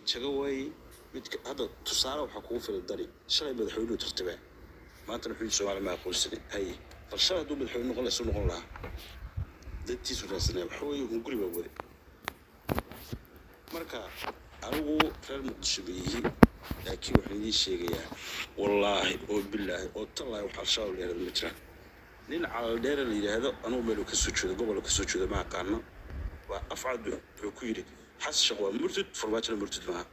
شجوي هذا تصارع وحكومة في الدري شلي بدحولو ترتبه ما تنحول سؤال ما أقول سني هاي فالشلي دوب بدحولو نقول سنو نقول دتي سورسنا وحوي ونقول بقولي مركا أنا غير متشبيه لكن وحدي شيء والله وبالله والله وحشاو اللي هذا المتر لين على الدير اللي هذا أنا وملو كسوتشو قبل كسوتشو ما كنا وأفعل بكويري حس شغل مرتد فرباتنا مرتد معه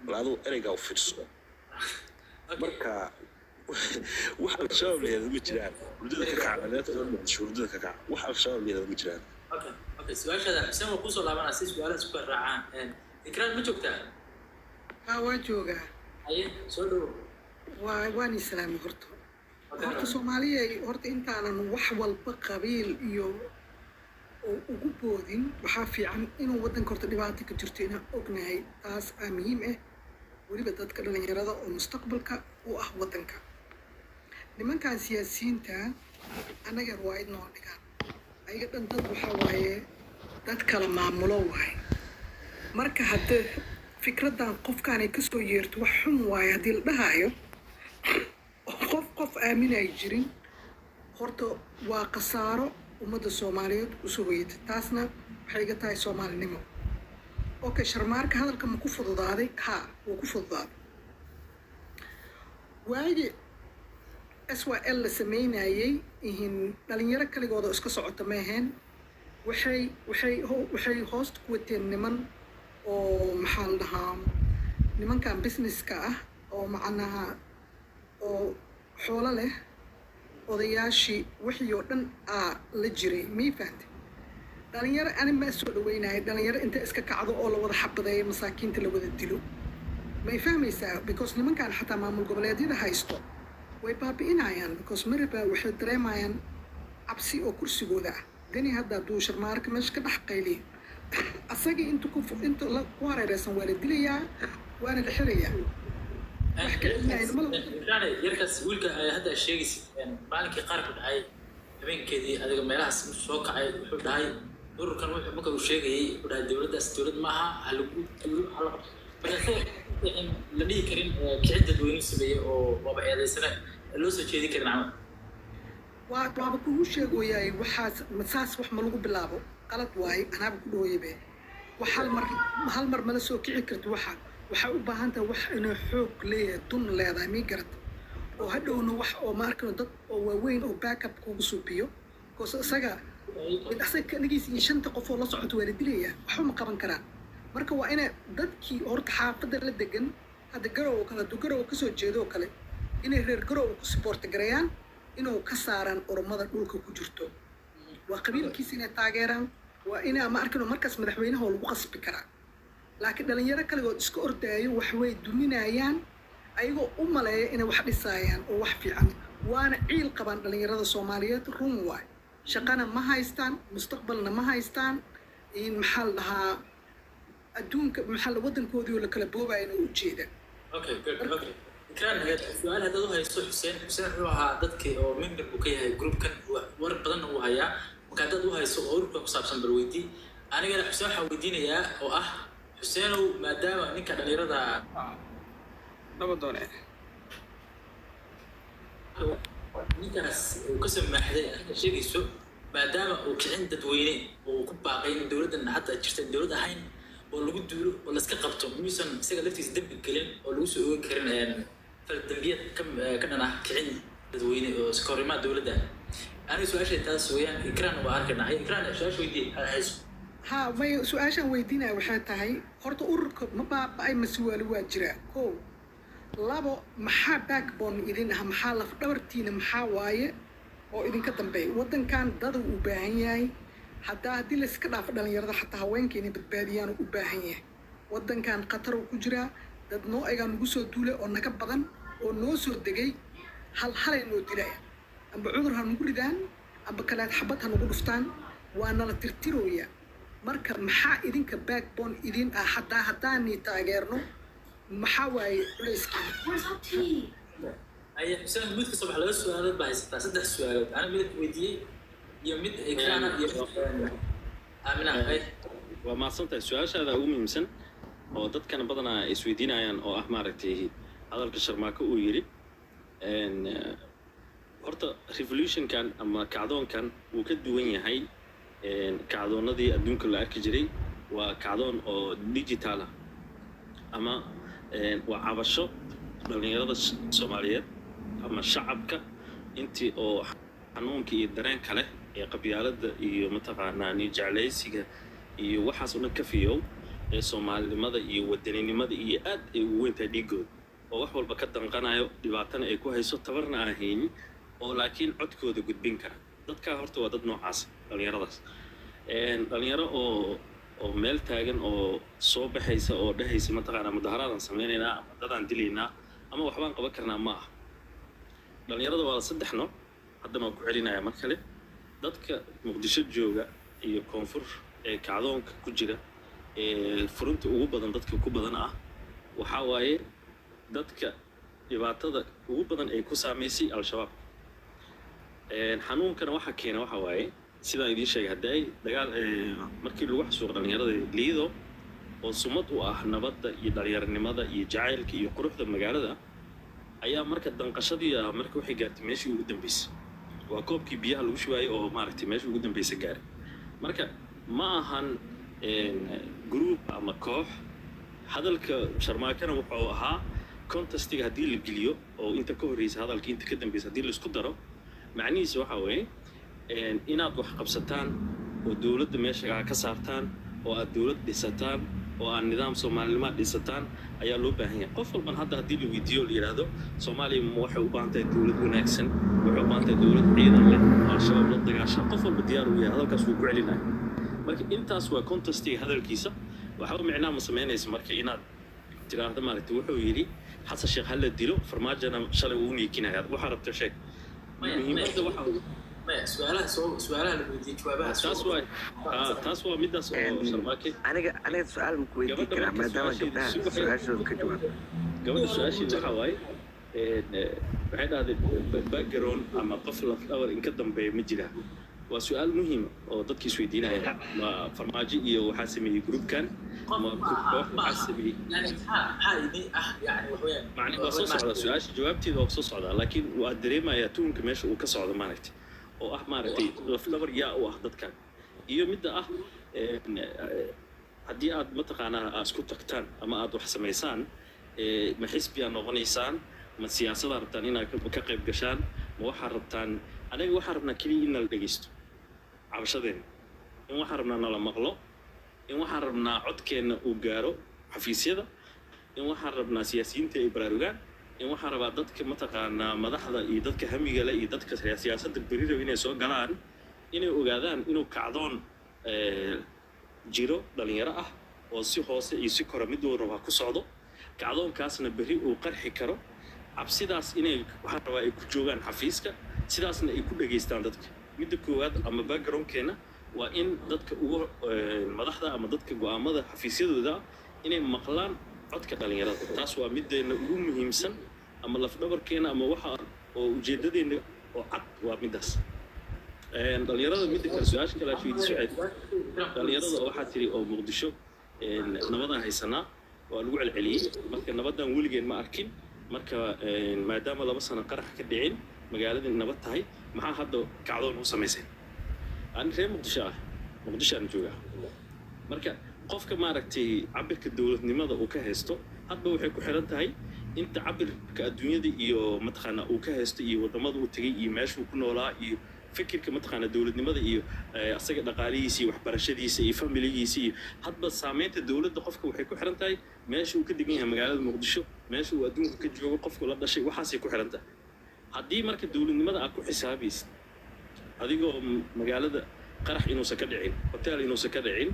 لانو ereyga u fiirso marka waxa la shaqeeyo ma jiraan mudada ka kacanaad shuruudada ka kac waxa la shaqeeyo ma jiraan okay su'aashaada xuseen oo ku soo laabanaa si su'aalaha isku raacaan ikraan ma joogtaa waa joogaa aye soo dhaw waan islaami horta Soomaaliya horta intaanan wax walba qabiil iyo ugu boodin waxa fiican inuu wadanka horta dhibaato ka jirto inaan ognahay taas muhiim ah waliba dadka dhalinyarada oo mustaqbalka u ah wadanka nimankan siyaasiyiinta anaga waa idin oo dhigaan ayaga dhan dad waxa waaye dad kala maamulo waay marka hadda fikradan qofkaan ay ka soo yeerto wax xun waay hadii la dhahayo qof aaminay jirin horta waa qasaaro umada Soomaaliyeed u soo hoyatay taasna waxay iga tahay Soomaalinimo okay sharmaarka hadalka ma ku fududaaday wuu ku fududaaday waagi SYL la sameynayay in dhalinyaro kaligooda iska socota ma ahayn waxay host ku wateen niman oo maxaa la dhahaa nimankan businesska ah oo macnaha oo xoolo leh odayaashii wixii oo dhan la jiray miifaant dhalinyaro ani ma soo dhaweynay dhalinyaro inta iska kacdo oo la wada xabadeeyo masaakiinta la wada dilo ma fahmaysaa because nimankan xataa maamul goboleedyada haysto way baabi'inayaan because marba waxay dareemayaan cabsi oo kursigooda dani hadda duu sharmaarka meesha ka dhex qayliyo asaga inta la wareeraysan waa la dilayaa waana la xirayaa yarkaas wiilka hadda sheegaysid maalinkii qaar ku dhacay habeenkeedii adiga meelahaas soo kacay wuxuu dhahay ururkan wuxuu marka uu sheegayay wuxuu dhahay dowladdaas dowlad maaha halagu la dhihi karin kicid dadweyne sameeyey oo waaba eedaysana loo soo jeedi karin camal waaba kugu sheegoyaay waxaas masaas wax ma lagu bilaabo qalad waaye anaaba ku dhooyabe wax hal mar mala soo kici karto waxaa u baahan tahay wax inuu xoog leeyahay dun leedahay mii garata oo hadhowna wax oo maarkano dad oo waaweyn oo backup kugu suubiyo because isaga kanigiisa iyo 5 qof oo la socoto waa la dilayaa waxba ma qaban karaan marka waa inay dadkii horta xaafadda la degan hadda garow kala garow ka soo jeedo kale inay reer garow ku support gareeyaan inuu ka saaraan oromada dhulka ku jirto waa qabiilkiisa inay taageeraan waa inay ma arkano markaas madaxweynaha lagu qasbi karaa laakiin dhalinyaro kaligood iska ordaayo wax way duminayaan ayagoo u maleeya inay wax dhisayaan oo wax fiican waana ciil qabaan dhalinyarada Soomaaliyeed run waay shaqana ma haystaan mustaqbalna ma haystaan in maxal lahaa adduunka maxal wadankoodii la kala boobayna u jeeda okay ikraan su'aal hadda u haysto Xuseen wuxuu ahaa dadkii oo member ku ka yahay groupkan war badan uu hayaa marka dad u haysto ururka ku saabsan barweydii aniga Xuseen waxa weydiinayaa oo ah Xuseenow maadaama ninka dhalinyarada nabadoone ninkaas uu ka samaaxday sheegayso maadaama uu kicin dadweyne oo ku baaqay in dowladdan hadda jirta dowlad ahayn oo lagu duulo oo la iska qabto miisan isaga laftiisa dambi gelin oo lagu soo ogaan karin dambiyad ka dhan ah kicin dadweyne oo iska horimaa dowladda aniga su-aashay taas weeyaan ikraan waa arkana ikraan su-aasha weydii hayso may su-aashaan weydiinaya waxay tahay horta ururka ma baaba'ay masuwaali waa jira kow labo maxaa backbone idin ah maxaa laf dhabartiina maxaa waaye oo idinka dambeeya wadankan dadu u baahan yahay haddii la iska dhaafo dhalinyarada xataa haweenka inay badbaadiyaan u baahan yahay wadankan khatar uu ku jiraa dad noo egaa nagu soo duulay oo naga badan oo noo soo degay halay noo dilaya amba cudur ha nagu ridaan amba kaleed xabad ha nagu dhuftaan waana la tirtirooya marka maxaa idinka backbone idin ah haddaani taageerno maxaa waaye culayskii أي حسين ميت كسب على السؤال بعيس تصدق السؤال أنا ميت ودي يوميت إكرام يوم آمنة أي وما صنت السؤال هذا هو من سن oo dadkana badanaa isweydiinayaan oo ah maaragtay hadalka sharmaako uu yidhi horta revolutionkan ama kacdoonkan wuu ka duwan yahay kacdoonnadii adduunka la arki jiray waa kacdoon oo digital ah ama waa cabasho dhalinyarada soomaaliyeed ama shacabka intii oo xanuunka iyo dareenka leh ee qabyaaladda iyo mataqaanaa niyadjeclaysiga iyo waxaas oo dhan ka fiyow ee soomaalinimada iyo wadaninimada iyo aad ay ugu weyntahay dhiigooda oo wax walba ka danqanayo dhibaatana ay ku hayso tabarna aan haynin oo laakiin codkooda gudbin kara dadkaa horta waa dad noocaas dhalinyaradaas dhalinyaro oo meel taagan oo soo baxaysa oo dhehaysa mataqaanaa mudaharaadaan samaynaynaa ama dadaan dilaynaa ama waxbaan qaban karnaa ma ah dhalinyarada waa 3 nooc haddana waa ku celinaya mar kale dadka muqdisho jooga iyo koonfur ee kacdoonka ku jira ee furunta ugu badan dadka ku badan ah waxaa waaye dadka dhibaatada ugu badan ay ku saamaysay al-shabaab xanuunkana waxa keena waxa waaye sidaan idiin sheegay hadday dagaal markii lagu xasuuq dhalinyarada liido oo sumad u ah nabadda iyo dhalinyaranimada iyo jacaylka iyo quruxda magaalada ayaa marka danqashadii marka waxay gaartay meeshii ugu dambeysay waa koobkii biyaha lagu shubaayay oo maaragtay meeshii ugu dambeysay gaaray marka ma ahan group ama koox hadalka sharmaakana wuxuu ahaa contestiga haddii la geliyo oo inta ka horreysa hadalka inta ka dambeysa haddii la isku daro macnihiisa waxa weeye inaad wax qabsataan oo dowladda meesha ka saartaan oo aad dowlad dhisataan oo aan nidaam soomaalinimo dhisataan ayaa loo baahan yahay qof walban hadda haddii la weydiiyo la yiraahdo Soomaaliya waxay u baahan tahay dowlad wanaagsan waxay u baahan tahay dowlad ciidan leh al-shabaab la dagaashan qof walba diyaar u yahay hadalkaas wuu ku celinayaa marka intaas waa contestiga hadalkiisa waxa macnaha ma sameynaysa marka inaad tiraahdo maaragtay wuxuu yiri xasan sheekh hal la dilo farmaajana shalay uu niikinaya waxa rabta sheeg muhiimadda waxa سؤالها اللي بدي جوابها taas waa midaas oo sharmaake aniga su'aal ma ku weydiin karaa maadaama gabdhaha su'aashooda ka jawaab gabadha su-aasheeda waxaa waaye waxay dhahday background ama qof laf dhawr in ka dambeeya ma jiraa waa su-aal muhiima oo dadkii isweydiinaya ma farmaajo iyo waxaa sameeyey groupkan ma koox waxaa sameeyey macni waa soo socdaa su-aasha jawaabteeda waa soo socdaa laakiin waa dareemayaa tuunka meesha uu ka socdo maaragtay oo ah maaragtay laf dhabar yaa u ah dadkan iyo midda ah haddii aad mataqaanaa aad isku tagtaan ama aad wax samaysaan ma xisbiyaa noqonaysaan ma siyaasadaa rabtaan inaad ka qayb gashaan ma waxaa rabtaan anaga waxaa rabnaa keliya in nala dhegaysto cabashadeena in waxaa rabnaa nala maqlo in waxaan rabnaa codkeenna uu gaaro xafiisyada in waxaan rabnaa siyaasiyiinta ay baraarugaan in waxaan rabaa dadka mataqaanaa madaxda iyo dadka hamiga leh iyo dadka siyaasadda berirow inay soo galaan inay ogaadaan inuu kacdoon jiro dhalinyaro ah oo si hoose iyo si kora mid uu rabaa ku socdo kacdoonkaasna berri uu qarxi karo cabsidaas inay waxaan rabaa ay ku joogaan xafiiska sidaasna ay ku dhageystaan dadka midda koowaad ama backgroundkeena waa in dadka ugu madaxda ama dadka go'aamada xafiisyadooda inay maqlaan codka dhalinyarada taas waa middeena ugu muhiimsan ama lafdhabarkeena ama waxa oo ujeedadeena oo cad waa midaas dhalinyarada midda kale su-aasha kale aad su'aad dhalinyarada waxaa tiri oo muqdisho nabadaan haysanaa waa lagu celceliyey marka nabadan weligeen ma arkin marka maadaama 2 sano qarax ka dhicin magaalada nabad tahay maxaa hadda kacdoon u samaysay aan reer muqdisho aan joogaa marka qofka maaragtay cabirka dowladnimada uu ka haysto hadba waxay ku xiran tahay inta cabirka adduunyada iyo mataqaana uu ka haysto iyo wadamada uu tagay iyo meesha uu ku noolaa iyo fikirka mataqaana dowladnimada iyo asaga dhaqaalihiisa iyo waxbarashadiisa iyo familigiisa iyo hadba saameynta dowladda qofka waxay ku xiran tahay meesha uu ka degan yahay magaalada muqdisho meesha uu adduunka ka joogo qofka la dhashay waxaasay ku xiran tahay haddii marka dowladnimada aad ku xisaabaysid adigoo magaalada qarax inuusan ka dhicin hotel inuusan ka dhicin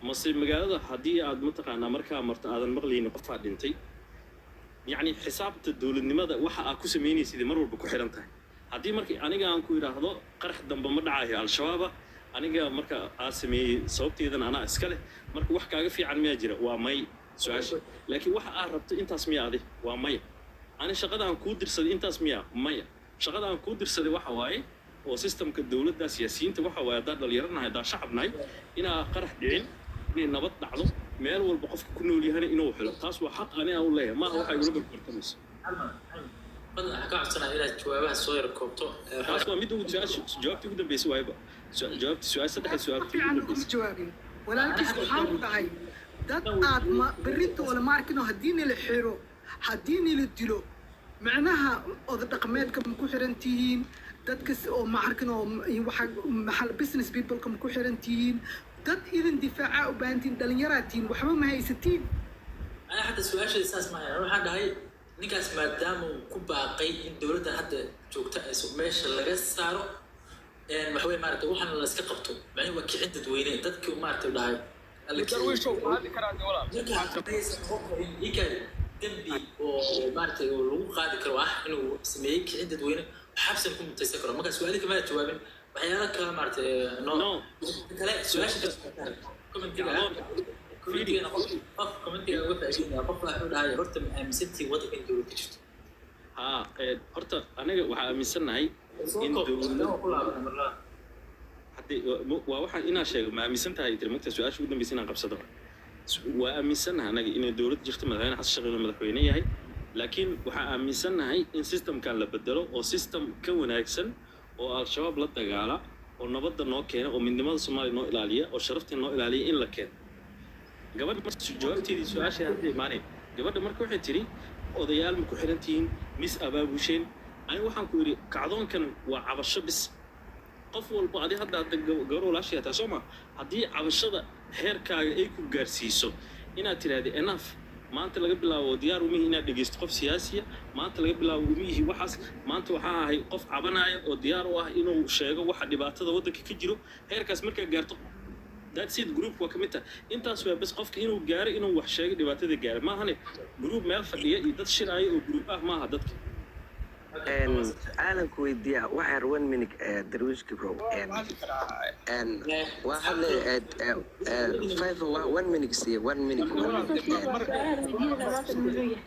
mase magaalada haddii aad mataqaanaa markaa marto aadan maqlaynin qofaa dhintay yacni xisaabta dowladnimada waxa aad ku samaynaysid mar walba ku xiran tahay haddii markii aniga aan ku yidhaahdo qarax dambe ma dhacayo al-shabaaba aniga marka aad sameeyey sababteedan anaa iska leh marka wax kaaga fiican miyaa jira waa may su-aasha laakiin waxa aad rabto intaas miyaa adi waa maya ani shaqada aan kuu dirsaday intaas miyaa maya shaqada aan kuu dirsaday waxa waaye oo systemka dowladda siyaasiyiinta waxa waaye haddaan dhalinyaranahay haddaan shacabnahay inaa qarax dhicin inay nabad dhacdo meel walba qofka ku nool yahay inuu helo taas waa xaq aniga u leeyahay maaha waxa igu barbartamayso بدنا حكى عن سنة إلى جوابها صغير كوبتو taas waa mid uu jawaabtii ugu dambeysay waayba jawaabtii su'aal saddex su'aal في عنكم جوابين ولكن سبحان الله dad aad ma berrito wala maarkino haddiina la xiro haddiina la dilo macnaha oda dhaqameedka ma ku xiran tihiin dadka oo maarkino waxa maxal business people ka ma ku xiran tihiin dad idin difaaca u baahantiin dhalinyaraatiin waxba ma haysatiin أنا حتى سؤال شيء أساس معي أنا حد هاي نكاس ما دام كوباقي إن دولة حتى جوكتا سماش اللي صاروا إن محوي مارته وحنا اللي سكقبته يعني وكي عدة وينين تذكر مارته ولا هاي درويش شوف هذه كلام ولا إيكا دمبي ومارته ولو قاعد كرواح إنه سميك عدة وينين وحبس لكم تسكروا ما كان سؤالي كمان جوابين وحيالك مارته no لا سؤال شيء كومنتي كومنتي أنا قلت كومنتي أنا قلت أشياء قف أحد هاي هرت من ستي وضع كنت وكشت ها horta aniga waxa aaminsanahay in dawladda hadii waa waxaan inaa sheego ma aaminsantahay tirmagta su'aasha ugu dambeysay inaan qabsado waa aaminsanahay anaga in dawladda jirto madaxweyne xasan sheekh madaxweyne yahay laakiin waxa aaminsanahay in systemkan la bedelo oo system ka wanaagsan oo al-shabaab la dagaala oo nabadda noo keena oo midnimada Soomaaliya noo ilaaliya oo sharafta noo ilaaliya in la keeno gabadha markii jawaabteedii su'aasha hadii maanay gabadha markii waxay tiri odayaal ma ku xiran tihiin mis abaabusheen ani waxaan ku yiri kacdoonkan waa cabasho bis qof walba adii hadda gabar walaashay taa Soomaa hadii cabashada heerkaaga ay ku gaarsiiso inaad tiraahdo enough maanta laga bilaabo diyaar u mihi inaad dhageysto qof siyaasiya maanta laga bilaabo mihi waxaas maanta waxa ahay qof cabanaya oo diyaar u ah inuu sheego waxa dhibaatada waddanka ka jiro heerkaas marka gaarto that's it group waa kamid tahay intaas waa bas qofka inuu gaaro inuu wax sheego dhibaatada gaaro ma ahane group meel fadhiya iyo dad shiraayo oo group ah maaha dadka أنا كويديا واحد 1 minute درويش كبرو واحد 1 minute سي 1 minute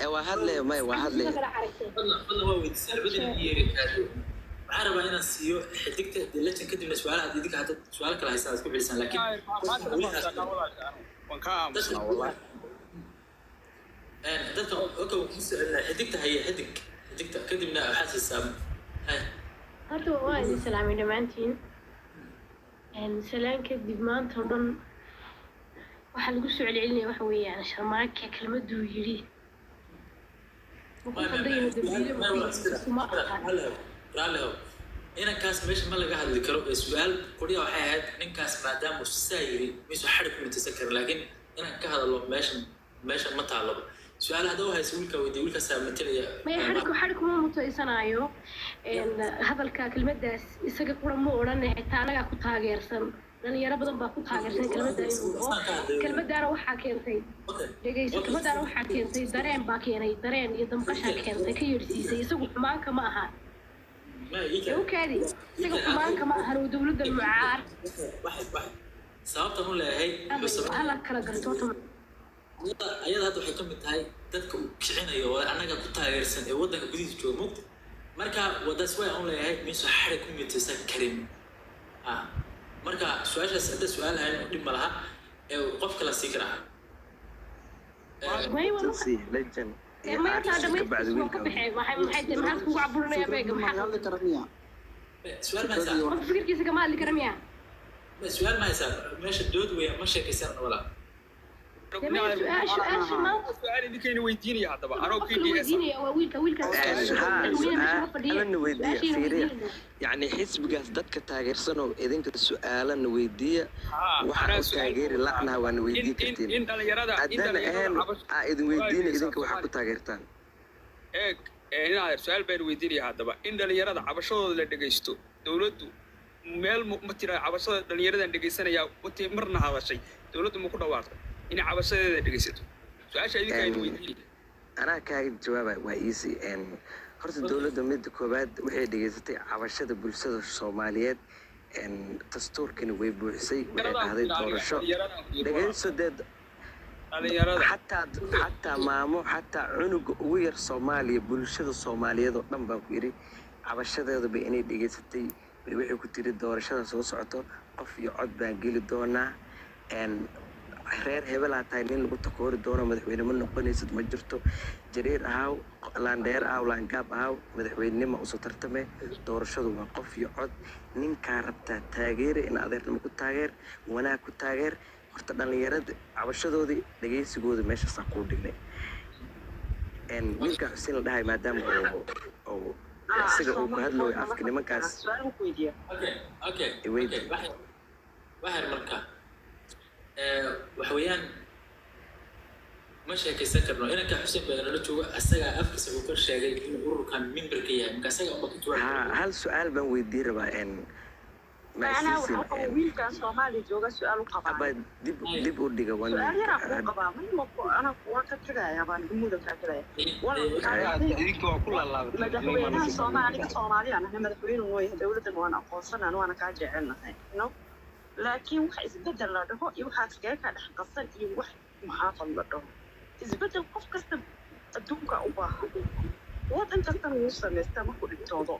واحد له ما واحد له والله هو يتسال بدل ييري عارف أنا سيو حديقة دلتنا كده سؤال هذه ديك هذا سؤالك لا يسأل كيف بلسان لكن والله دلتا أوكي حديقة هي حديقة كده من أحس السام هاي horta waa idin salaamay dhammaantiin salaan kadib maanta oo dhan waxaa lagu soo celcelinaya waxa weeyaan sharmaake kelmaduu yidhi raallihow inankaas meesha ma laga hadli karo ee su-aal qoriya waxay ahayd ninkaas maadaama uu saa yiri miisu xadhig ku mintaysan karin laakiin inaan ka hadalo meeshan ma taallaba su-aal hadda u haysa wiilka weydiiya wiilkaasaa matalaya maya xadhig kuma mutaysanaayo hadalka kelmaddaas isaga qura ma odhan xitaa anagaa ku taageersan dhalinyaro badan baa ku taageersan kelmadda inuu dhaho kelmaddaana waxaa keentay dhegeyso kelmaddaana waxaa keentay dareen baa keenay dareen iyo damqashaa keentay ka yeedhsiisay isagu xumaanka ma aha وكادي سيقول ما أهل ودولة المعار واحد sababtan u leeyahay ala kala gartooto ayada hadda waxay ka mid tahay dadka uu kicinayo oo anaga ku taageersan ee waddanka gudihiisa jooga moogta marka wadaas way aan leeyahay miisu xarig ku mitaysan karin marka su-aashaas hadda su-aal ahayn dhib ma laha ee qof kala sii karaa legend ما يطلع دمي كبحي waxay maxay ku caburnaya beega maxaa سؤال ما يسال fikirkiisa kama hadli kara miya سؤال ما يسال ماشي الدود ويا ما sheekaysan wala سؤال اللي كان ويديني هذا انا أنا نودي فيري يعني حسب قاس دتك تاجرسنو إذن كسؤال نودي وحنا تاجر لا أنا ونودي كتير أدنى أهم إذن وديني إذن كوحنا تاجرتان هنا سؤال بين ويديني هذا إن دليرة عبشة اللي دقيستو دولته meel ma tira cabashada dhalinyarada dhageysanaya wati marna hadashay dawladdu ma ku dhawaaqay in cabashadeeda dhageysato su'aasha idinka ay weydiiyeen ana ka jawaabay waa easy horta dawladdu mid koobaad waxay dhageysatay cabashada bulshada Soomaaliyeed dastuurkani way buuxisay waxay dhahday doorasho dhageysadeed حتى مامو حتى عنق وير صومالي bulshada Soomaaliyeed oo dhan baan ku yiri cabashadeedu bay inay dhageysatay waxay ku tiri doorashada soo socoto qof iyo cod baan geli doonaa reer hebel aa tahay nin lagu takoori doono madaxweyne ma noqonaysid ma jirto jariir ahaaw laandheer ahaaw laangaab ahaaw madaxweynenima usoo tartame doorashadu waa qof iyo cod ninkaa rabtaa taageere in adeernimo ku taageer wanaag ku taageer horta dhallinyarada cabashadoodii dhegaysigooda meeshaasaa kuu dhignay ninka xuseen la dhahay maadaama oo isaga uu ku hadlooyo afka nimankaas waxaan markaa waxa weeyaan ma sheekaysan karno inanka xuseen baa nala jooga asagaa afkiisa uu ka sheegay inuu ururkan memberka yahay marka asaga uma ka jawaab hal su-aal baan weydiin rabaa wiilkan Soomaali jooga su'aal u qabaa dib u dhiga su'aal yar aan ku qabaa ana waan ka tagayaa baan gumuda ka tagayaa madaxweynaha Soomaaliya ana madaxweynuhu way dawladdan waan aqoonsanaa waana ka jecelnahay no laakiin waxa isbedel la dhaho iyo waxa iskaga ka dhex qasan iyo wax maxaafad la dhaho isbedel qof kasta adduunka u baahan wadan kasta uu sameystaa markuu dhintoodo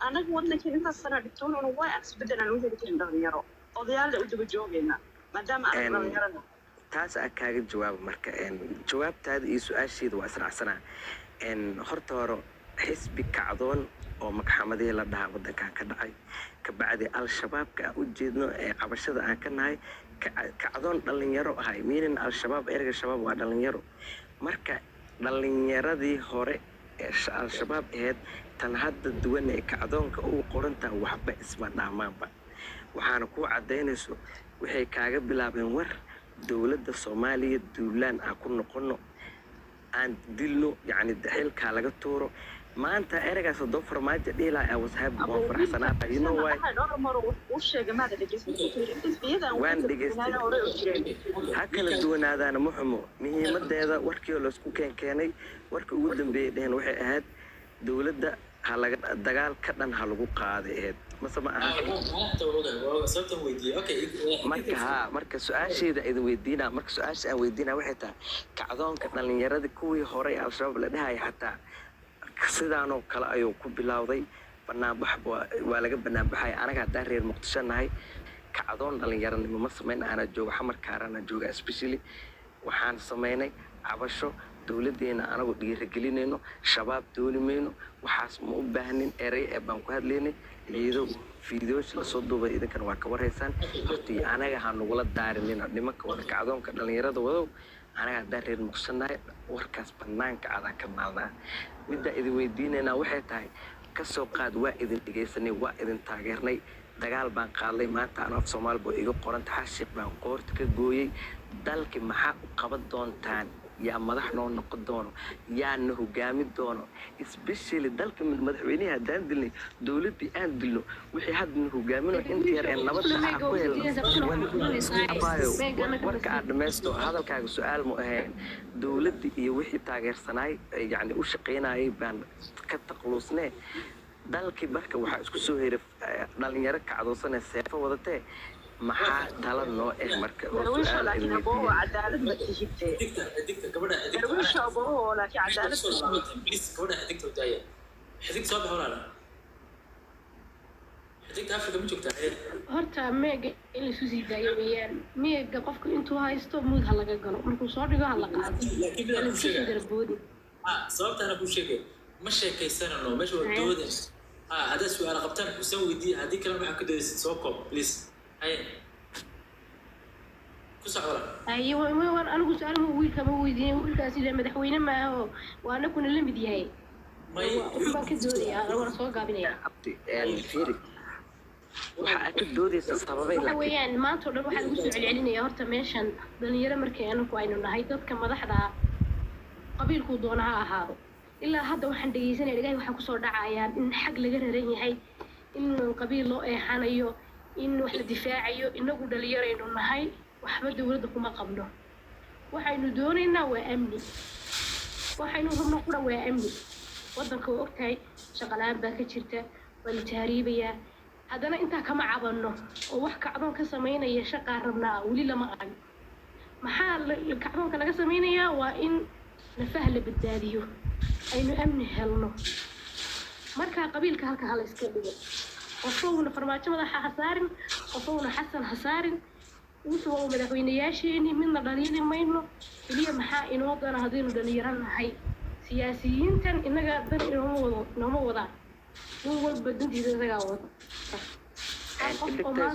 anaga waddanka intaas sana dhigtoonona waa isbedel aan u heli karin dhalinyaro odayaal u daba joogayna maadaama aan dhalinyarada taas aa kaaga jawaabo marka jawaabtaada iyo su-aasheeda waa israacsanaa horta hore xisbi kacdoon oo magxamadihii la dhahaa waddankan ka dhacay kabacdi al-shabaabka aan u jeedno ee cabashada aan ka nahay kacdoon dhalinyaro ahay miinin al-shabaab erga shabaab waa dhalinyaro marka dhalinyaradii hore ee al-shabaab ahayd tan hadda duwan ee kacdoonka ugu qorantaa waxba isma dhaamaanba waxaana ku cadaynayso waxay kaaga bilaabeen war dowladda Soomaaliya duulaan aan ku noqono aan dilno yani xilka laga tuuro maanta eragaas oo farmaajo dhila ay wasahab oo faraxsanaata you know why waan dhegeysta hakala duwanaadana muxumo muhiimadeeda warkii la isku keenay warka ugu dambeeyay dheen waxay ahayd dowladda halaga dagaal ka dhan halagu qaaday masama aha marka su-aasheeda idin weydiinaa marka su-aasha aan weydiinaa waxay tahay kacdoonka dhalinyarada kuwii hore al-shabaab la dhahaya xataa sidaanoo kale ayuu ku bilowday banaanbax waa laga banaanbaxaya anaga haddaan reer muqdisho nahay kacdoon dhalinyaranimo ma samayn aanaa jooga xamarkaarana jooga especially waxaan samaynay cabasho dowladeena anagu dhiirigelinayno shabaab dooni mayno waxaas ma u baahnin erey ee baan ku hadlaynay iyadoo fiidiyoosh la soo duubay idinkana waa ka warhaysaan hortii anaga ha nagula daarinin nimanka wada kacdoonka dhalinyarada wadow anaga haddaan reer muqdishonahay warkaas banaanka adaa ka maalnaa midda idin weydiinaynaa waxay tahay kasoo qaad waa idin dhegaysanay waa idin taageernay dagaal baan qaadlay maanta aan af Soomaali boo iga qoranta xashiq baan qoorta ka gooyay dalki maxaa u qaban doontaan yaa madax noo noqon doono yaa na hogaami doono especially dalka madaxweynaha haddaan dilnay dowladdii aan dilno wixii hadda na hogaamino inta yar ee nabadda aan ku helno warka aad dhamaysto hadalkaaga su-aal mu ahayn dowladdii iyo wixii taageersanaay yani u shaqaynayay baan ka taqluusnee dalkii marka waxaa isku soo heray dhalinyaro kacdoonsanee seefo wadatee maxaa tala noo marka su'aal idin weydiiyo cadaalad ma tihibtee darwiisha aboo laakiin cadaalad please gabadha xigta u daaya xigta soo baxo walaal xigta Afrika ma joogtaa horta meega in la soo sii daayo weeyaan meega qofku intuu haysto mud ha laga galo markuu soo dhigo ha la qaado laakiin ku sheegay sababtana ku sheegay ma sheekaysanano meesha waa dooda hada su'aal qabtaan ku soo weydiin hadii kale waxa ka doodaysid soo koob please أيوة أنا قلت أنا ويل كم ويدين ويل كاسيد مدحوينا معه وأنا كنا اللي بديهاي ما كدوري أنا ورا صوغ قابلين عبدي الفيري وحأكد دودي سببين لكن ويان ما تقول روح على جزء العلني يا هرت ماشان دنيا مركي أنا كوين إنه هيدا كم ضحدا قبيل كودونها هذا إلا هذا واحد دقيسين اللي جاي وحكوا صور دعايا إن حق لجنة ريني هاي إنه قبيل له حنايو إنه إحنا دفاعيو إنه قد اللي يرى إنه هاي waxba dawladda kuma qabno waxaynu doonaynaa waa amni waxaynu rabno qura waa amni wadanka oo ogtahay shaqalaan baa ka jirta wala taariibaya haddana intaa kama cabanno oo wax kacdoon ka sameynaya shaqaa rabnaa weli lama arag maxaa kacdoonka laga sameynayaa waa in nafaha la badbaadiyo aynu amni helno markaa qabiilka halka hala iska dhigo qofowna farmaajo madaxa ha saarin qofowna xasan ha saarin وسوا مدحوينياشيني من دليل ماينو كليا maxaa inoo dana hadaynu dhalinyaranahay siyaasiyiintan inaga dan inoo wadaan nin walba dantiisa isagaa wada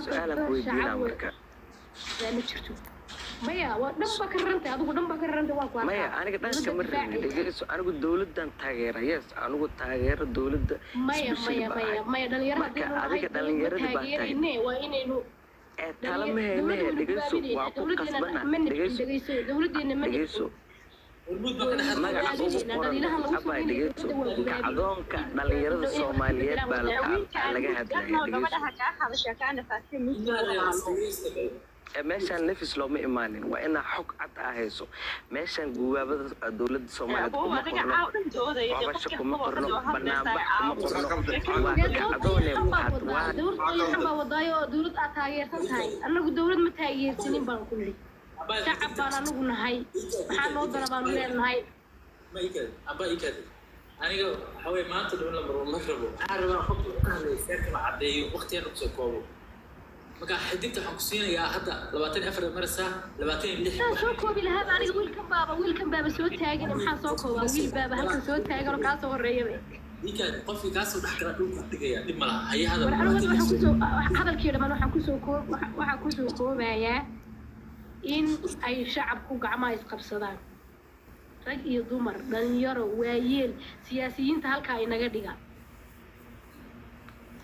su'aala ku weydiinaa marka ma jirto maya waa dhanba ka rantay adigu dhanba ka rantay waa kuwa maya aniga dhanka ma rabin dhegeyso anigu dawladdan taageera yes anigu taageero dawladda maya dhalinyarada adiga dhalinyarada baa taageerine waa inaynu tala ma hayne dhegeyso waa ku qasbana dhegeyso magaca ugu qoran abay dhegeyso kacdoonka dhalinyarada Soomaaliyeed baa laga hadlayaa meeshaan nafis looma imaanin waa inaa xog cad ah hayso meeshaan guwaabada dawladda Soomaaliyeed kuma qorno wabasha kuma qorno banaanbax kuma qorno waa kacdoone waa wadaayo dawlad aad taageersan tahay anagu dawlad ma taageersanin baan ku niri shacab baan anagu nahay maxaa noo dana baan leenahay aniga waxaway maanta dhow lambar ma rabo waxaan rabaa xog ka hadlaysa kala cadeeyo waqtigan ku soo koobo marka xididta waxaan ku siinayaa hadda 24 marsa 26 soo koobi lahaa aniga wiilkan baaba soo taagan maxaa soo koobaa wiil baaba halkan soo taagan oo ka soo horeeyay ninka qofkii ka soo dhax kala dhulka dhigaya dib ma laha hay'ada hadalkii dhamaan waxaan ku soo koobayaa in ay shacabku gacmaha isqabsadaan rag iyo dumar dhalinyaro waayeel siyaasiyiinta halka ay naga dhigaan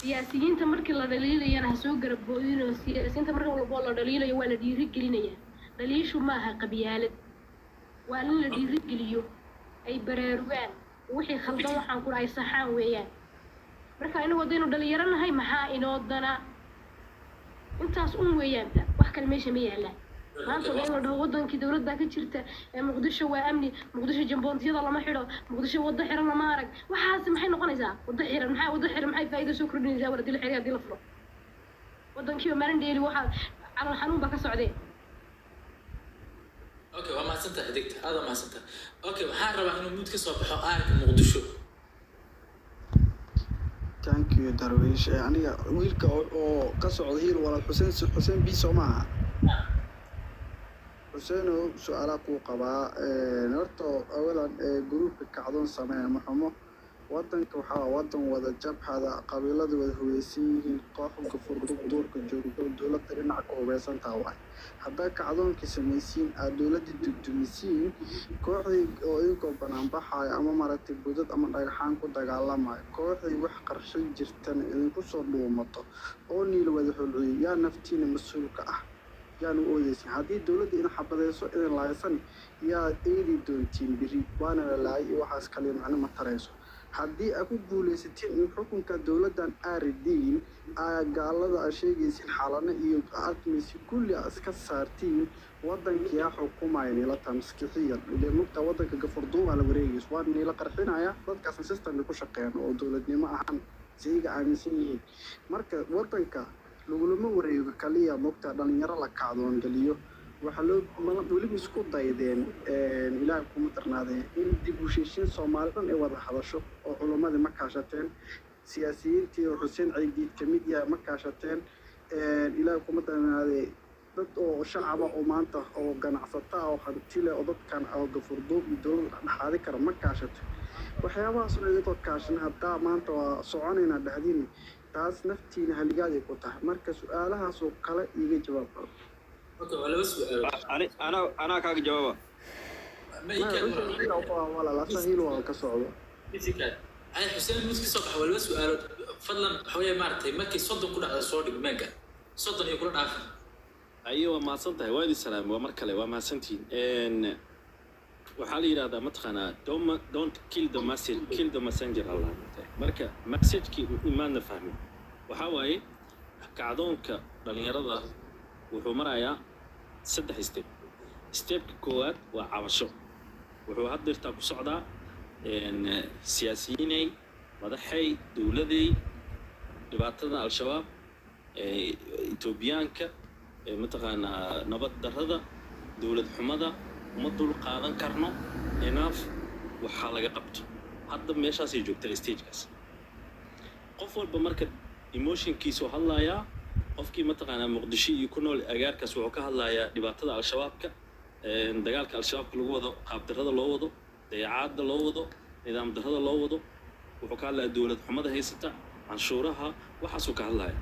siyaasiyiinta markii la dhaliilayana ha soo garabooyin oo siyaasiyiinta markii walba la dhaliilayo waa la dhiirigelinaya dhaliishu maaha qabyaalad waa in la dhiirigeliyo ay baraarugaan wixii khaldan waxaan ku ay saxaan weeyaan marka inagu hadaynu dhalinyaranahay maxaa inoo dana intaas weeyaan wax kale meesha ma yaalaan maanta in la dhaho wadankii dawladda ka jirta muqdisho waa amni muqdisho jamboontiyada lama xidho muqdisho wada xiran lama arag waxaas maxay noqonaysaa wada xiran maxay faa'iido soo kordhinaysaa wala dil xiriir hadii la furo wadankii maalin dheeri waxa calool xanuun baa ka socday okay waa maasanta xiddigta aad maasanta okay waxaan rabaa inuu mid ka soo baxo aarka muqdisho thank you darwish aniga wiilka oo ka socda hiil walaal xuseen bi Soomaa حسين سؤال أكو قبا نرتو أولا جروب كعدون سماع محمو وطن كوحا وطن وذا جب هذا قبيلة وذا هويسين قاهم كفر دور كجورو دولة ترين عقو بيسان تاوعي هذا كعدون كسميسين الدولة الدكتوميسين كوحي أوينكو بنامبحا أما مراتب بودت أما رايحان كو دقالما كوحي وح قرشي جرتان إذنكو صدو مطو أوني لوذا حلوي يا نفتين مسؤولك yaanu oodaysan haddii dawladda in xabadayso in laaysan yaa eedi doontiin biri waana la laayay waxaas kale macna ma tarayso haddii aad ku guulaysatiin in xukunka dawladdan aaridiin gaalada sheegaysin xalana iyo admisi kulli iska saartiin wadankii xukumayna la tamskixiyan ilaa mugta wadanka gafurduuma la wareegis waa in la qarxinaya dadkaas system ku shaqeeyaan oo dawladnimo ahaan siiga aaminsan yihiin marka wadanka lagulama wareego kaliya mugta dhalinyaro la kacdoon galiyo waxa loo waliba isku daydeen ilaahay kuma darnaadeen in dib u heshiisiin Soomaalidan ay wada hadasho oo culimada ma kaashateen siyaasiyiintii Xuseen Ciidiid kamid yahay ma kaashateen ilaahay kuma darnaadeen dad oo shacab oo maanta oo ganacsata oo hantile oo dadkan oo gafurduub dawlad dhaxaadi kara ma kaashato waxyaabahaas oo ay kaashan hadda maanta waa soconayna dhahdin taas naftiina haligaad ku tahay marka su'aalahaas oo kale iiga jawaab okay wala su'aal ana kaaga jawaaba wala la sahil waa ka socdo bisika ay Xuseen mid ka soo baxay wala su'aalo fadlan xawaya maartay markii soddon ku dhacdo soo dhig meega soddon iyo kula dhaaf ayo ma santahay waa idin salaam waa mar kale waa ma santiin waxaa la yiraahdaa mataqaanaa don't kill the message kill the messenger Allah marka message-kii imaanna fahmin waxaa waaye kacdoonka dhalinyarada wuxuu marayaa 3 stepka koowaad waa cabasho wuxuu haddeertaa ku socdaa siyaasiyiinay madaxay dawladay dhibaatada al-shabaab Etoobiyaanka mataqaanaa nabad darrada dawlad xumada uma dul qaadan karno enough waxaa laga qabto hadda meeshaas ay joogtaa stagekaas qof walba marka emotionkiisu hadlayaa qofkii mataqaanaa muqdisho iyo ku nool agaarkaas wuxuu ka hadlayaa dhibaatada al-shabaabka dagaalka al-shabaabka lagu wado qaabdarrada loo wado dayacaadda loo wado nidaam darrada loo wado wuxuu ka hadlayaa dowlad xumada haysata canshuuraha waxaasuu ka hadlaya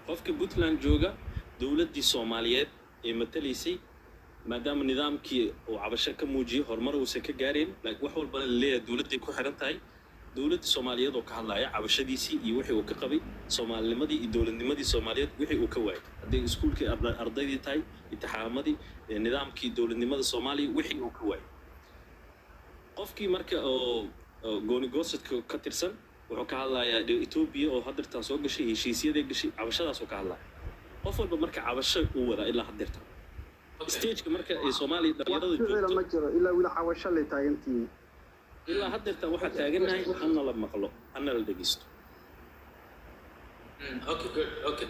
qofka puntland jooga dowladdii soomaaliyeed ee matalaysay maadaama nidaamkii uu cabasho ka muujiyey horumar uusan ka gaareen laakiin wax walbana la leeyahay dowladday ku xiran tahay dowladda soomaaliyeed oo ka hadlaya cabashadiisii iyo wixii uu ka qabay soomaalinimadii iyo dowladnimadii soomaaliyeed wixii uu ka waayay hadday iskuulkii ardaydii tahay intixaamadii nidaamkii dowladnimada soomaaliya wixii uu ka waayay qofkii marka oo gooni-goosadka ka tirsan wuxuu ka hadlayaa etoobiya oo hadeertaan soo gashay heshiisyaday gashay cabashadaasuu ka hadlaya qof walba marka cabasho uu wadaa ilaa hadeertaan stageka marka ay soomaaliya dhalinyarada joogto ma jiro ilaa wili cabasho lay taagantihiin ilaa hadeertaan waxaa taagannahay hana la maqlo hana la dhegeysto okay good okay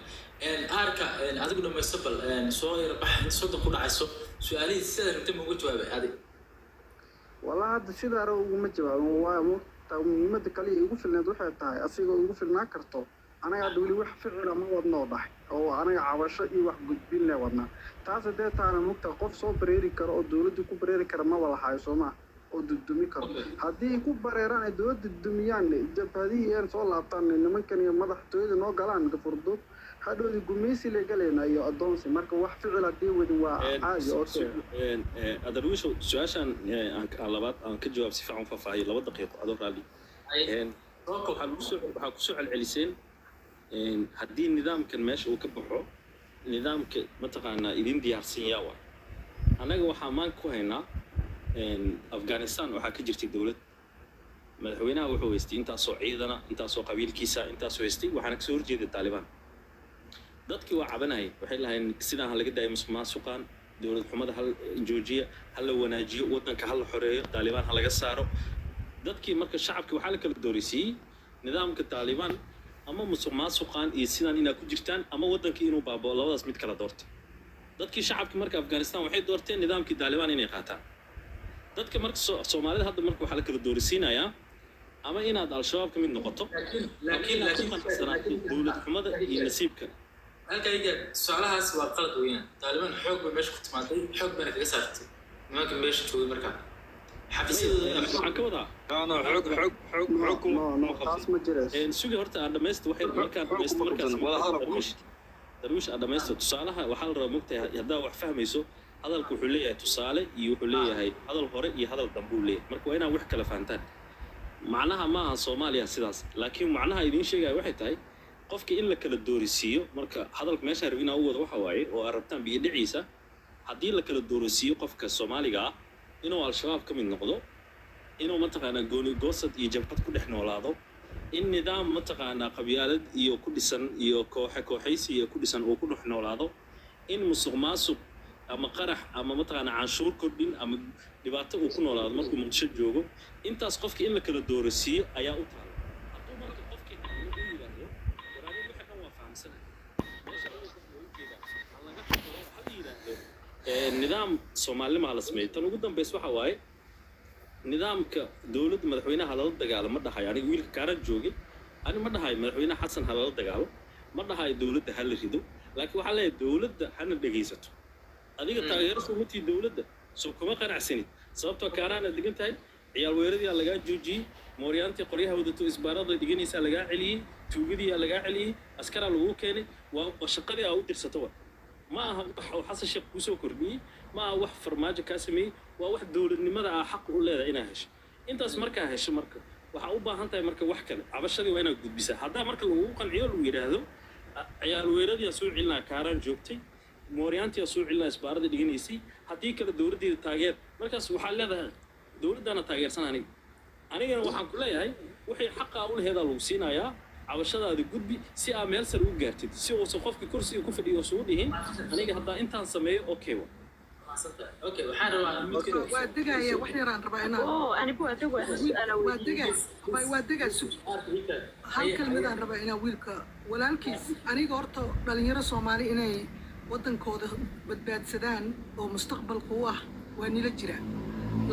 aarka adigu dhamaysto bal soo yar bax soddon ku dhacayso su-aalihii sidan inta ma uga jawaabay adig والله هذا الشيء ده ما جواب هو مهمة كلي يقول في النادي واحد تاعي أصيغ يقول في الناكرتو أنا قاعد أقول واحد فعل ما وضنا وضح أو أنا عواشة واحد بينا وضنا تعرف ده تاعنا ممكن قف صوب بريري كرا الدولة يكون بريري كرا ما ولا حاجة سوما أو الدمي كرا هذه يكون بريران الدولة الدميان جب هذه يعني صار لعطان إنه ممكن يمضح تويد إنه قلان كفردو هذا الجميسي اللي قالنا يا أدونسي مركب واحد فعل دي ودوا عادي أوكي أدرويش سؤالشان على بعض أنا كجواب سفاعون ففاعي لو دقيقة أدور علي حكسو على العليسين هدي النظام كان ماشي وكبحه نظام متقنا إذن ديارسين ياوا أنا جو حمان كوهنا أفغانستان وحكجرت الدولة مدحوينها وحويستي أنت صعيدنا أنت صو قبيل كيسا أنت صويستي وحنك سور جيد الطالبان dadkii waa cabanayay waxay lahayn sidaan hal laga daayo musuqmaasuqan dowlad xumada hal joojiya hal la wanaajiyo wadanka hal la xoreeyo Taliban hal laga saaro dadkii marka shacabkii waxa la kala doorisay nidaamka Taliban ama musuqmaasuqan iyo sidaan inay ku jirtaan ama wadankii inuu baabao labadaas mid kala doortay dadkii shacabkii marka Afghanistan waxay doorteen nidaamkii Taliban inay qaataan dadka marka Soomaalida hadda marka waxa la kala doorisiinayaa ama inaad al-shabaab ka mid noqoto laakiin dowlad xumada iyo nasiibka halka iga su'aalahaas waa qalad weyn Taliban xoog bay meesha ku timaaday xoog bay kaga saartay nimanka meesha joogay marka xafiisyada waxaan ka wadaa xoog sugi horta aan dhamaysto waxay markaan dhamaysto markaas darwiish aan dhamaysto tusaalaha waxaa la rabaa mogtahay haddaa wax fahmayso hadalku wuxuu leeyahay tusaale iyo wuxuu leeyahay hadal hore iyo hadal dambe uu leeyahay marka waa inaad wax kala fahantaan macnaha ma aha Soomaaliya sidaas laakiin macnaha idin sheegay waxay tahay qofka in la kala doorisiyo marka hadalka meesha rabina uu wado waxa waaye oo arabtaan biyo dhiciisa hadii la kala doorisiyo qofka Soomaaliga ah inuu al-shabaab ka mid noqdo inuu mataqaana gooni-goosad iyo jabhad ku dhex noolaado in nidaam mataqaana qabyaalad iyo ku dhisan iyo kooxaysi iyo ku dhisan oo ku dhex noolaado in musuqmaasuq ama qarax ama mataqaana canshuur kordhin ama dhibaato uu ku noolaado markuu muqdisho joogo intaas qofka in la kala doorisiyo ayaa u taala hadduu marka qofkii uu yiraahdo waraabo waxa kan waa fahamsanay meesha uu yiraahdo nidaam Soomaalima la sameeyay tan ugu dambeys waxa waaye nidaamka dawladda madaxweynaha la dagaalamo dhahay aniga wiilka kaaran joogay ani ma dhahay madaxweynaha Xasan ha la dagaalo ma dhahay dawladda hal rido laakiin waxa leeyahay dawladda hana dhageysato adiga taageerada umtii dawladda soo kuma qanacsanid sababtoo kaarana digan tahay ciyaal weeradii laga joojiyay mooriyaantii qoryaha wadato isbaarada diganaysa laga celiyay tuugadii laga celiyay askara lagu keenay waa shaqadii ay u dirsato ma aha wax xasan sheekh ku soo kordhiyay ma aha wax farmaajo ka sameeyay waa wax dawladnimada ah xaq u leedahay inay hesho intaas markaa hesho marka waxa u baahan tahay marka wax kale cabashadii waa inaad gudbisaa hadaa marka lagu qanciyo lagu yiraahdo ciyaal weeradii soo cilnaa kaaran joogtay mooriyaantii soo cilnaa isbaarada dhiganaysay hadii kale dawladdeeda taageer markaas waxa leedahay dawladana taageersan anigana waxaan ku leeyahay wixii xaq ah u leeyahay lagu siinayaa cabashadaada gudbi si aad meel sare u gaartid si uu qofkii kursiga ku fadhiyo soo dhihin aniga hadda intaan sameeyo okay okay waxaan rabaa waa degaya wax yaraan rabaa inaan anigu waa degaya hal kalmadaan rabaa inaan wiilka walaalkiis aniga horta dhalinyaro Soomaali inay wadankooda badbaadsadaan oo mustaqbalku u ah waa nila jira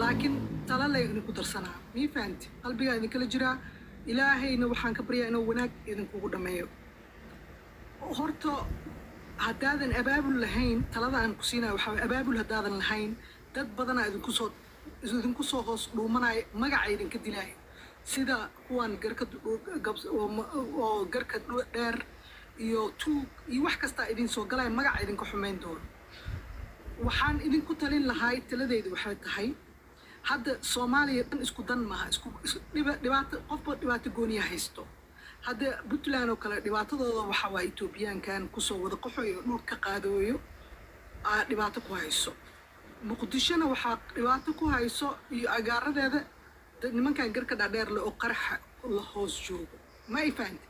laakiin tala la idinku darsanaa mii fahanti qalbiga idinkala jira ilaahayna waxaan ka baryaa inuu wanaag idinkugu dhameeyo horta haddaadan abaabul lahayn talada aan ku siinayo waxaa waye abaabul haddaadan lahayn dad badanaa idinku soo hoos dhuumanaya magaca idinka dilaya sida kuwan oo garka dheer iyo tuug iyo wax kastaa idin soo galaya magaca idinka xumayn doono waxaan idinku talin lahay taladeedu waxay tahay hadda soomaaliya dhan isku dan maaha dhibaato qofba dhibaato gooniya haysto hadda puntland oo kale dhibaatadooda waxaa waa etoobiyaankan kusoo wada qaxoyo dhul ka qaadooyo dhibaato ku hayso muqdishona waxaa dhibaato ku hayso iyo agaaradeeda nimankan garka dhaadheer le oo qaraxa la hoos joogo ma ay fahanta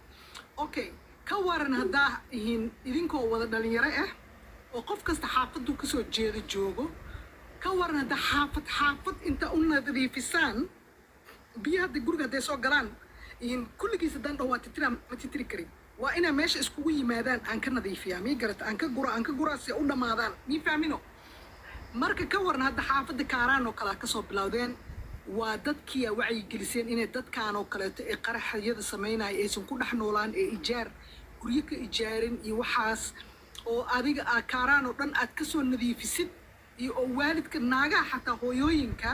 okay ka waran haddaa yihiin idinkoo wada dhalinyaro ah oo qof kasta xaafaduu kasoo jeeda joogo ka waran haddaa xaafad inta u nadiifisaan biyo hadda guriga hadday soo galaan kulligiis haddaan dhaho waa titira ma titiri karin waa inaa meesha iskugu yimaadaan aan ka nadiifiyaa mii garata aan ka guraa si u dhammaadaan mii fahmino marka ka waran hadda xaafadda kaaraan oo kale kasoo bilowdeen waa dadkiia wacyigeliseen inay dadkaan oo kaleeto ee qaraxyada samaynaya aysan ku dhex noolaan ee guryo ka ijaarin iyo waxaas oo adiga kaaraan oo dhan aad kasoo nadiifisid iyo oo waalidka naagaha xataa hooyooyinka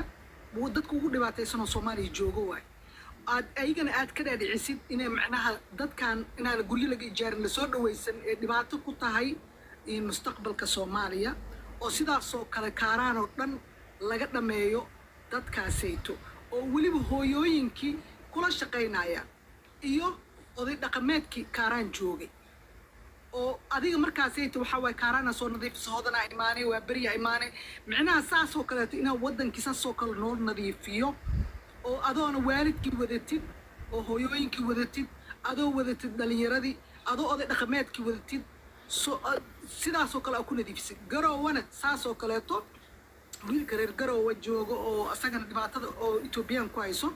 dadka ugu dhibaataysanoo soomaaliya joogo waay ayagana aad ka dhaadhicisid inay macnaha dadkan inaan guryo laga ijaarin lasoo dhawaysan ee dhibaato ku tahay mustaqbalka soomaaliya oo sidaasoo kale kaaraan oo dhan laga dhameeyo dadkaasayto oo weliba hooyooyinkii kula shaqaynaya iyo oday dhaqameedkii kaaraan joogay oo adiga markaasayto waxaa waay kaaraana soo nadiifisa hodanaa imaanay waa beriyaa imaanay micnaha saasoo kaleeto inaa waddankii saasoo kale noo nadiifiyo oo adoona waalidkii wadatid oo hooyooyinkii wadatid adoo wadatid dhalinyaradii adoo oday dhaqameedkii wadatid sidaasoo kale aa ku nadiifisid garoowana saasoo kaleeto wiilka reer garoowa joogo oo asagana dhibaatada oo etoobiyaan ku hayso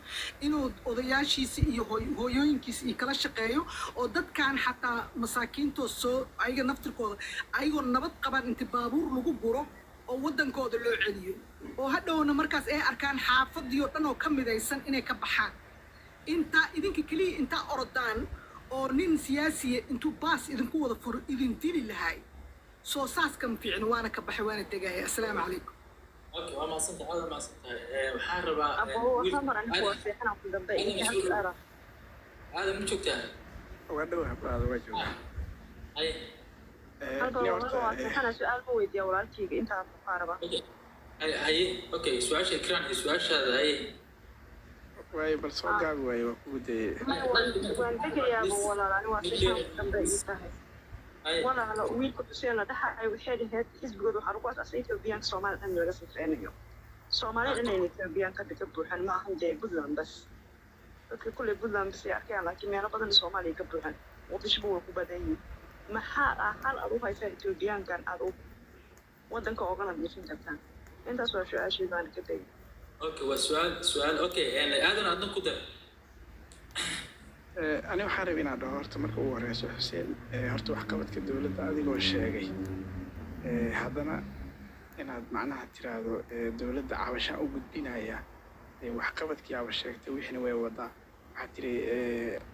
inuu odayaashiisi iyo hooyooyinkiisi iyo kala shaqeeyo oo dadkan xataa masaakiintoo soo ayaga naftirkooda ayagoo nabad qabaan inta baabuur lagu guro oo waddankooda loo celiyo oo hadhowna markaas ay arkaan xaafadii oo dhan oo ka midaysan inay ka baxaan intaa idinka keliya intaa orodaan oo nin siyaasiya intuu baas idinku wada furo idin dili lahay soo saas kama fiicin waana ka baxay waana degaya assalaamu calaykum اوكي ما صنت هذا ما صنت وحارب هذا مو شفتها ودوها هذا وجهه اي أنا سؤال هو يدي أول شيء أنت محاربة هاي أوكي سؤال شكرا سؤال هذا هاي واي بس وقع واي وكودي وين بقي يا ولا أنا واسمع ولا أنا وين كنت سيانا ده حي وحيد هاد حزب وحركات أصلية بيان سومال أنا ولا سفرانيو سومال أنا بيان كده كبرهن ما هم جاي بدلان بس كل بدلان بس يحكي على كمية أنا بدل سومالي كبرهن وتشبوه كبدايين ما حال أروح هاي بيان كان أروح ودن كأوغنا بيشين كتان أنت سؤال شو أشي ذان كتير أوكي والسؤال أوكي يعني هذا عندنا كده أنا وحارب إن هذا هرت مركو ورئيس حسين هرت وحكمت كدولة هذه هو الشيء هذانا إن هذا معناها ترى دولة عوشة أوجد بناية وحكمت كي عوشة تويحنا ويوضع حتري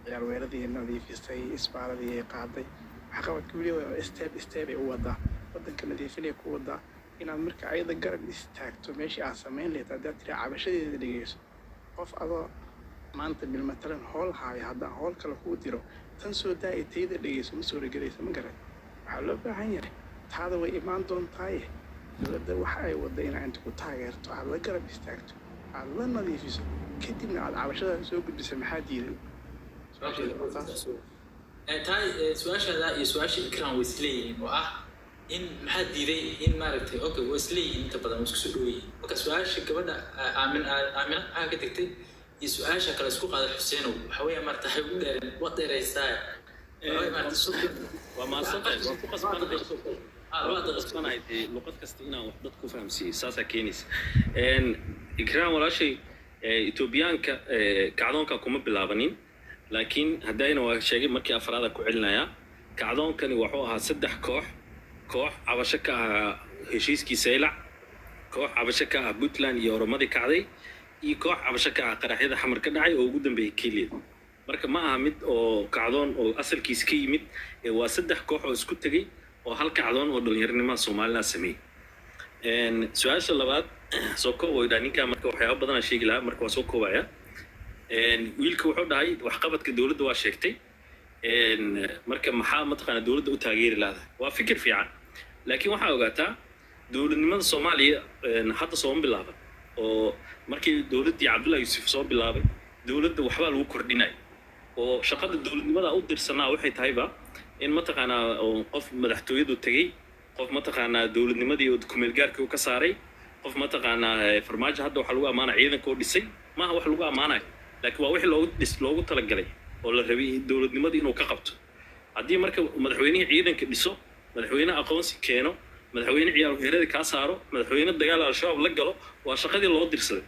يروي ذي النظيف يستوي إسبار ذي قاضي حكمت كولي استاب ووضع وضع كنظيف لي كوضع إن المركع أيضا قرب استاكتو ماشي عصامين اللي تعداد ترى عوشة ذي دقيقة قف أضاء maanta bil matalan hool haayo haddaan hool kale kuu diro tan soo daaya tayda dhegeyso ma soo regelaysa ma garan waxaa loo baahan yahay taada way imaan doontaaye dowladda waxa ay wadda inaa inta ku taageerto aad la garab istaagto aad la nadiifiso kadibna aad cabashadaada soo gudbisa maxaa diidan tahay su-aashaada iyo su-aasha ikraan way isleeyihiin oo ah in maxaa diiday in maaragtay okay way isleeyihiin inta badan way isku soo dhow yihiin marka su-aasha gabadha aamina maxaa ka tegtay iyo su-aasha kale isku qaada xuseenow waxa weeya maarta hay u dheereen waa dheeraysaa waa maasantahay waa ku qasbanahay dee luqad kasta inaan wax dad ku fahamsiiyo saasaa keenaysa ikraan walaashay etoobiyaanka kacdoonka kuma bilaabanin laakiin haddayna waa sheegay markii afraada ku celinayaa kacdoonkani wuxuu ahaa 3 koox cabasho ka ah heshiiskii saylac koox cabasho ka ah puntland iyo oromadii kacday iyo koox cabasho ka ah qaraxyada xamar ka dhacay oo ugu dambeeyay keliya marka ma aha mid oo kacdoon oo asalkiis ka yimid waa saddex koox oo isku tagay oo hal kacdoon oo dhalinyarinimada Soomaaliya sameeyay su'aasha labaad soo koobay ninka marka waxyaabo badan sheegi lahaa marka waa soo koobaya wiilka wuxuu dhahay wax qabadka dawladda waa sheegtay marka maxaa mataqaana dawladda u taageeri lahayd waa fikir fiican laakiin waxa ogaataa dawladnimada Soomaaliya hadda soo bilaabay oo markii dawladdii Cabdullaahi Yuusuf soo bilaabay dawladda waxba lagu kordhinay oo shaqada dawladnimada u dirsanaa waxay tahayba in mataqaana qof madaxtooyadu tagay qof mataqaana dawladnimadii oo kumeel gaarkii uu ka saaray qof mataqaana farmaajo hadda waxa lagu amaanay ciidanka oo dhisay maaha wax lagu amaanay laakiin waa wixii loogu talagalay oo la rabay dawladnimadii inuu ka qabto haddii marka madaxweynaha ciidanka dhiso madaxweynaha aqoonsi keeno madaxweyne ciyaar heerada ka saaro madaxweyne dagaal al-shabaab la galo waa shaqadii loo dirsaday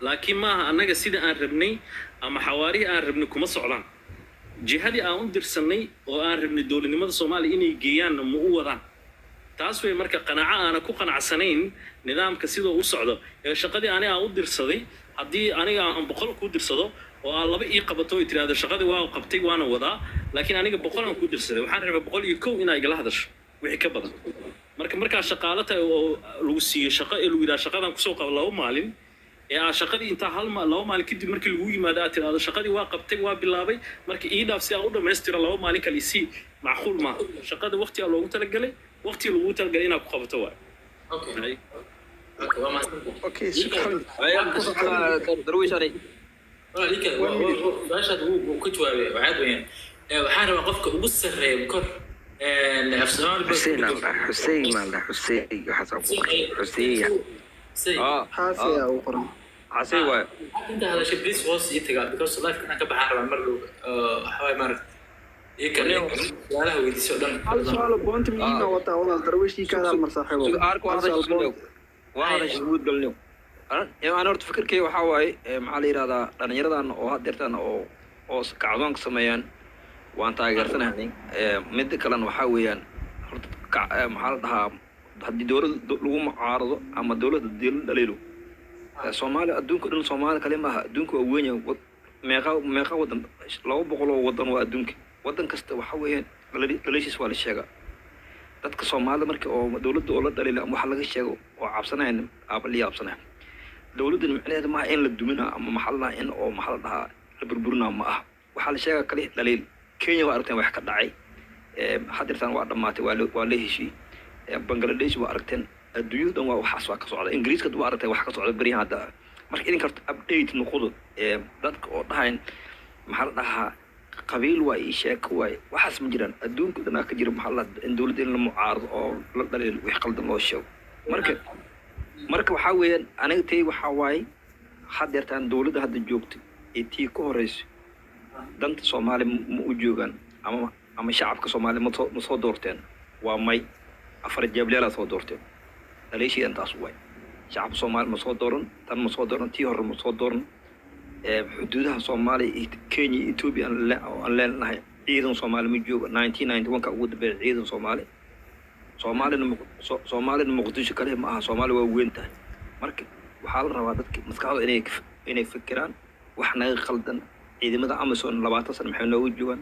laakiin maaha annaga sida aan rabnay ama xawaari aan rabnay kuma socdaan jihadii aan u dirsanay oo aan rabnay dawladnimada Soomaaliya inay geeyaan ma u wadaan taas way marka qanaaco aan ku qanacsanayn nidaamka sidoo u socdo ee shaqadii aan u dirsaday haddii aniga aan 100 ku dirsado oo aan laba ii qabato oo tiraado shaqadii waa qabtay waana wadaa laakiin aniga 100 aan ku dirsaday waxaan rabaa 101 inay igala hadasho wixii ka badan marka shaqaalada oo lagu siiyay shaqo ee lagu yiraahdo shaqadan ku soo qabo laba maalin ee shaqadii inta laba maalin kadib markii lagu yimaado aad tiraado shaqadii waa qabtay waa bilaabay marka ii dhaaf si aan u dhameystiro laba maalin kale si macquul ma shaqada waqti loogu talagalay waqti lagu talagalay inaad ku qabato waa okay shukran درويش علي وليك باشا وكنت وعاد waxaan rabaa qofka ugu sareeyo kor حسين الله حسين حسن حسين حاسي يا وقرن حسين واي انت هذا شيء بليز وصي يتقال because life كنا كبحر مرلو حواي مرت يكلم ولا هو يدي سودان هل سؤال بونت مين وتا ولا درويشي كذا مرصاحبه اركو هذا شهود قالني انا horta fikirkay waxa waay maxaa la yiraahdaa dhalinyaradan oo hadeertan oo kacdoon sameeyaan waan taageersanahay mid kalena waxa weeyaan horta maxaa la dhahaa haddii dawladda lagu mucaarado ama dawladda dhaliilo Soomaaliya adduunka dhan Soomaaliya kale maaha adduunka waa weyn meeqa wadan 200 oo wadan waa adduunka wadan kasta waxa weeyaan dhaliishiis waa la sheegaa dadka Soomaalida marka oo dawladda oo la dhaliilo ama waxa laga sheego oo cabsanayaan abaliya cabsanayaan dawladda macnaheedu ma in la dumina ama maxalla in oo maxalla dhaha la burburina ma ah waxa la sheegaa kale dhaliil Kenya waa aragteen wax ka dhacay hadirtan waa dhamaatay waa la heshiiyay Bangladesh waa aragteen adduunyada waa waxaas waa ka socda Ingiriiska waa aragtay wax ka socda bari hadda marka in karto update noqdo dadka oo dhahayn maxalla dhaha qabiil waa ii sheeko waay waxaas ma jiraan adduunka dhan ka jira maxalla in dawladda in la mucaarado oo la dhaliil wax qaldan loo sheego marka waxa weeyaan aniga tay waxa waay hadeertan dawladda hadda joogtay ee tii ku horeyso danta Soomaali ma u joogan ama shacabka Soomaali ma soo doorteen waa may afar jableela soo doorteen dhaliishii intaas way shacabka Soomaali ma soo dooran tan ma soo dooran tii hore ma soo dooran xuduudaha Soomaaliya iyo Kenya iyo Ethiopia aan leenahay ciidan Soomaali ma joogo 1991 ka ugu dambeeyay ciidan Soomaalina Muqdisho kale ma aha Soomaali waa weyn tahay marka waxaa la rabaa dadka maskaxdooda inay fikiraan wax naga qaldan ciidamada Amazon 20 sano maxay noogu joogan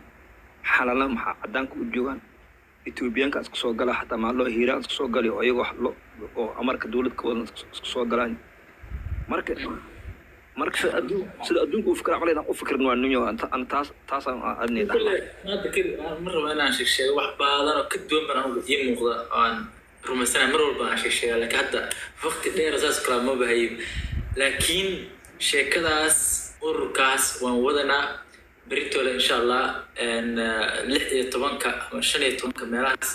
xalala maxaa cadaanka u joogan Ethiopianka isku soo gala xataa ma loo hiiraan isku soo galay oo iyagu oo amarka dawladda ka wadan isku soo galaan marka sida adduunku u fikra calayna u fikirno waa ninyo aan taas aan adneeda hadda kid mar raba inaan sheego wax baadan oo ka duwan baan ugu ii muuqda aan rumaysana mar walba aan sheego laakiin hadda waqti dheer asaas kala ma bahay laakiin sheekadaas ururkaas waan wadanaa بريتولا إن شاء الله إن لحية طبانك شنية طبانك مراس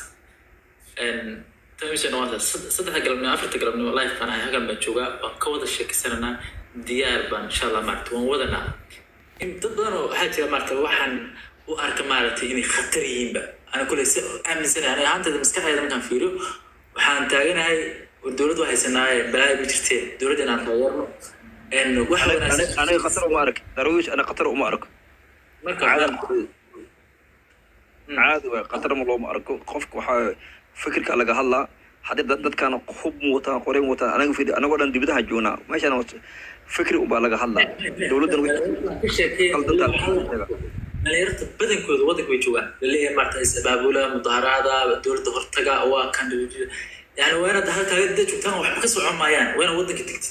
إن تمشي نواصل صدق قلبنا أفرت قلبنا والله فأنا هقول بنشوفه بنكود الشيء كسرنا ديار بان إن شاء الله معتون وذنا إن تقدروا حتى معتوا وحن وأركمالتي إني خطرين بقى أنا كل أمن سنة أنا عندي مسكحة هذا مكان فيرو وحن تاجنا هاي والدولة واحد سنة بلاي بتشتري دولة أنا غيرنا إنه واحد أنا خطر ومارك درويش أنا خطر ومارك عادي قطر ما لو ما أركو قفك وح فكرك على جهلا haddii dadkaan hub wataan qoreen wataan anagoo dhan dibadaha joognaa meeshaan fikri ubaa laga hadlaa dowladdan dhalinyarta badankooda waddanka way joogaan laleeyahay maarata is-abaabula mudaaharaada dowladda hortaga waa kan yani waa inaad halkaaga dad joogtaan waxba ka socon maayaan waa inaad waddanka tegtid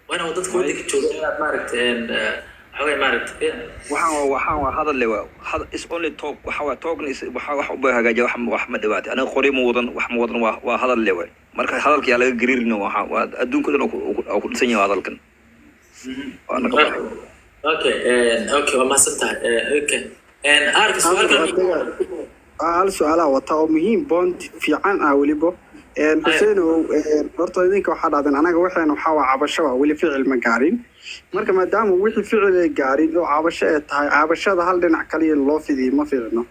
waa inaad dadka waddanka jooga inaad waxaan waa hadal le is only talk waxa talkna wax u baa hagaajiya wax ma dhawaatay aniga qori ma wadan wax ma wadan waa hadal le marka hadalka yaa laga gariirina waa adduunka dhan oo ku dhisan yahay hadalkan okay waa mahadsantahay okay hal su-aalaha wata oo muhiim bond fiican ah weliba xuseenow horta idinka waxaa dhahdeen anaga waxayna waxaa waa cabasho waa weli ficil ma gaarin marka maadaama wixii ficil ay gaarin oo cabasho ay tahay cabashada hal dhinac kaliya loo fidiyo ma fiicno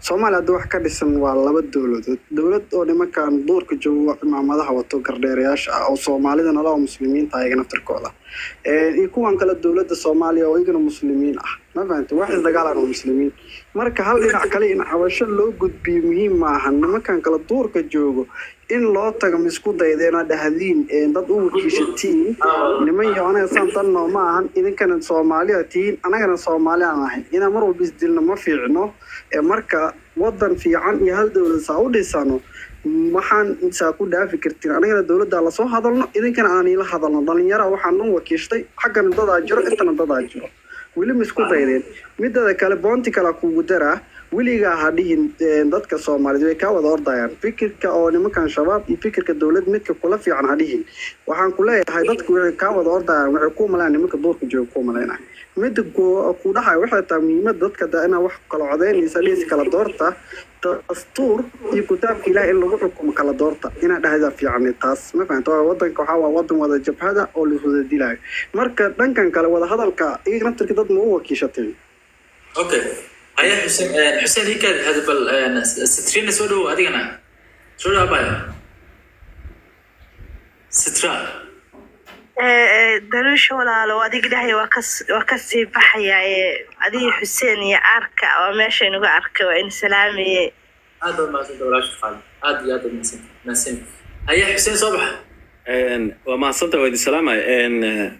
soomaaliya hadda wax ka dhisan waa laba dowladood dowlad oo nimankan duurka joogo cimaamadaha wato gardheerayaasha ah oo soomaalida nalaa muslimiinta ayaga naftirkooda iyo kuwan kale dowladda soomaaliya oo iyagana muslimiin ah ma fahanta wax isdagaalan oo muslimiin marka hal dhinac kale in cabasho loo gudbiyo muhiim maaha nimankan kale duurka joogo in loo tago misku daydeena dhahdiin dad u wakiishatiin niman yoonay santan no ma ahan idinkana Soomaaliya tiin anagana Soomaaliya ahay ina mar walba isdilna ma fiicno marka wadan fiican iyo hal dawlad saa u dhisano waxaan inta ku dhaafi kartiin anagana dawladda la soo hadalno idinkana aan ila hadalno dhalinyaro waxaan u wakiishtay xaqan dad jiro intana dad jiro wili misku daydeen midda kale boonti kala kugu daraa wiliga hadhiin dadka Soomaaliyeed way ka wada ordayaan fikirka oo nimankan shabaab iyo fikirka dawlad midka kula fiican hadhiin waxaan ku leeyahay dadku way ka wada ordayaan waxay ku malaan nimanka doorka jooga ku malaynaa mid ku dhaxay waxay tahay muhiimad dadka daana wax kala codeynaysa lees kala doorta dastuur iyo kitaabka Ilaahay in lagu xukumo kala doorta ina dhahda fiican taas ma fahanto wadanka waxa waa wadan wada jabhada oo la wada dilay marka dhankan kale wada hadalka iyo naftirka dad ma u wakiishatay okay أيه حسين هيك هذا سترين سودو أدينا سودو أبايا سترا دروش ولا لو أديك ده وكسي بحيا أدي حسين يا أركا وماشي نقول أركا وإن سلامي هذا ما سنت ولا شفال هذا نسيم أيه حسين صباح وما صنت وإن سلامة إن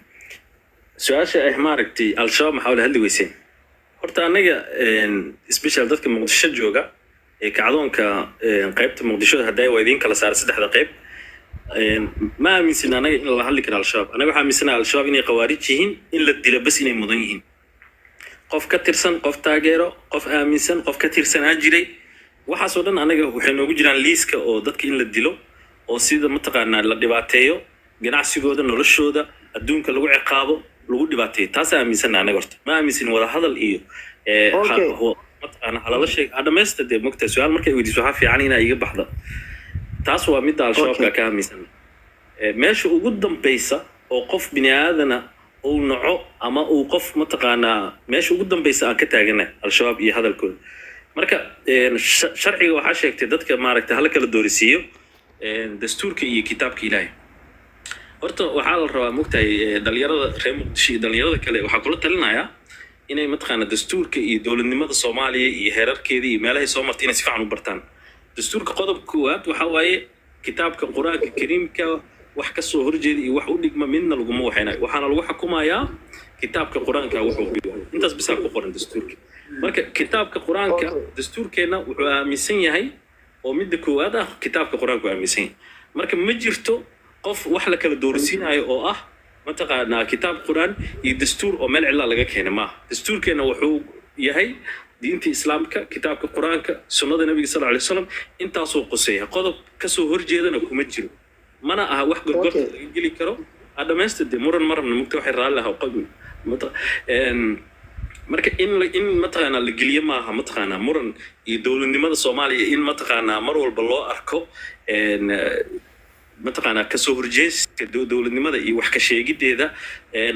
سؤال شيء ماركتي الشاب محاول هل ويسين horta anaga special dadka muqdisho jooga ee kacdoonka qaybta muqdisho haday waa idin kala saar saddexda qayb ma aaminsan anaga in la hadli karo al-shabaab anaga waxa aaminsan al-shabaab inay qawaarij yihiin in la dilo bas inay mudan yihiin qof ka tirsan qof taageero qof aaminsan qof ka tirsan jiray waxa soo dhan anaga waxay noogu jiraan liiska oo dadka in la dilo oo sida mataqaanaa la dhibaateeyo ganacsigooda noloshooda adduunka lagu ciqaabo lagu dhibaateeyo taas aaminsan anaga horta ma aaminsan wada hadal iyo mataqaanaa halala sheeg adhameystade mogta su'aal markay weydiiso waxa fiican inaa iga baxda taas waa mid al-shabaabka ka aaminsan meesha ugu dambaysa oo qof bini aadana uu naco ama uu qof mataqaanaa meesha ugu dambaysa aan ka taaganahay al-shabaab iyo hadalkooda marka sharciga waxa sheegtay dadka maaragtay hal kala doorisiyo dastuurka iyo kitaabka Ilaahay horta waxaa la rabaa mogtahay dhalinyarada reer muqdisho iyo dhalinyarada kale waxaa kula talinayaa inay mataqaanaa dastuurka iyo dowladnimada Soomaaliya iyo heerarkeeda iyo meelaha soo martay inay si fiican u bartaan dastuurka qodobka koowaad waxa waaye kitaabka Quraanka Kariimka wax ka soo horjeeda iyo wax u dhigma midna laguma waxaynayo waxaana lagu xukumayaa kitaabka Quraanka wuxuu dhigo intaas bisa ku qoran dastuurka marka kitaabka Quraanka dastuurkeena wuxuu aaminsan yahay oo midda koowaad ah kitaabka Quraanka aaminsan yahay marka ma jirto qof wax la kala doorsiinayo oo ah mataqaanaa kitaab Quraan iyo dastuur oo meel cilla laga keenay ma dastuurkeena wuxuu yahay diinta islaamka kitaabka Quraanka sunnada nabiga sallallahu alayhi wasallam intaas oo qoseeya qodob ka soo horjeedana kuma jiro mana aha wax gorgor laga geli karo adhameystade muran marna mugta waxay raalaha qodmi marka in mataqaanaa la geliyo maaha mataqaanaa muran iyo dowladnimada Soomaaliya in mataqaanaa mar walba loo arko mataqaanaa ka soo horjeedka dowladnimada iyo wax ka sheegideeda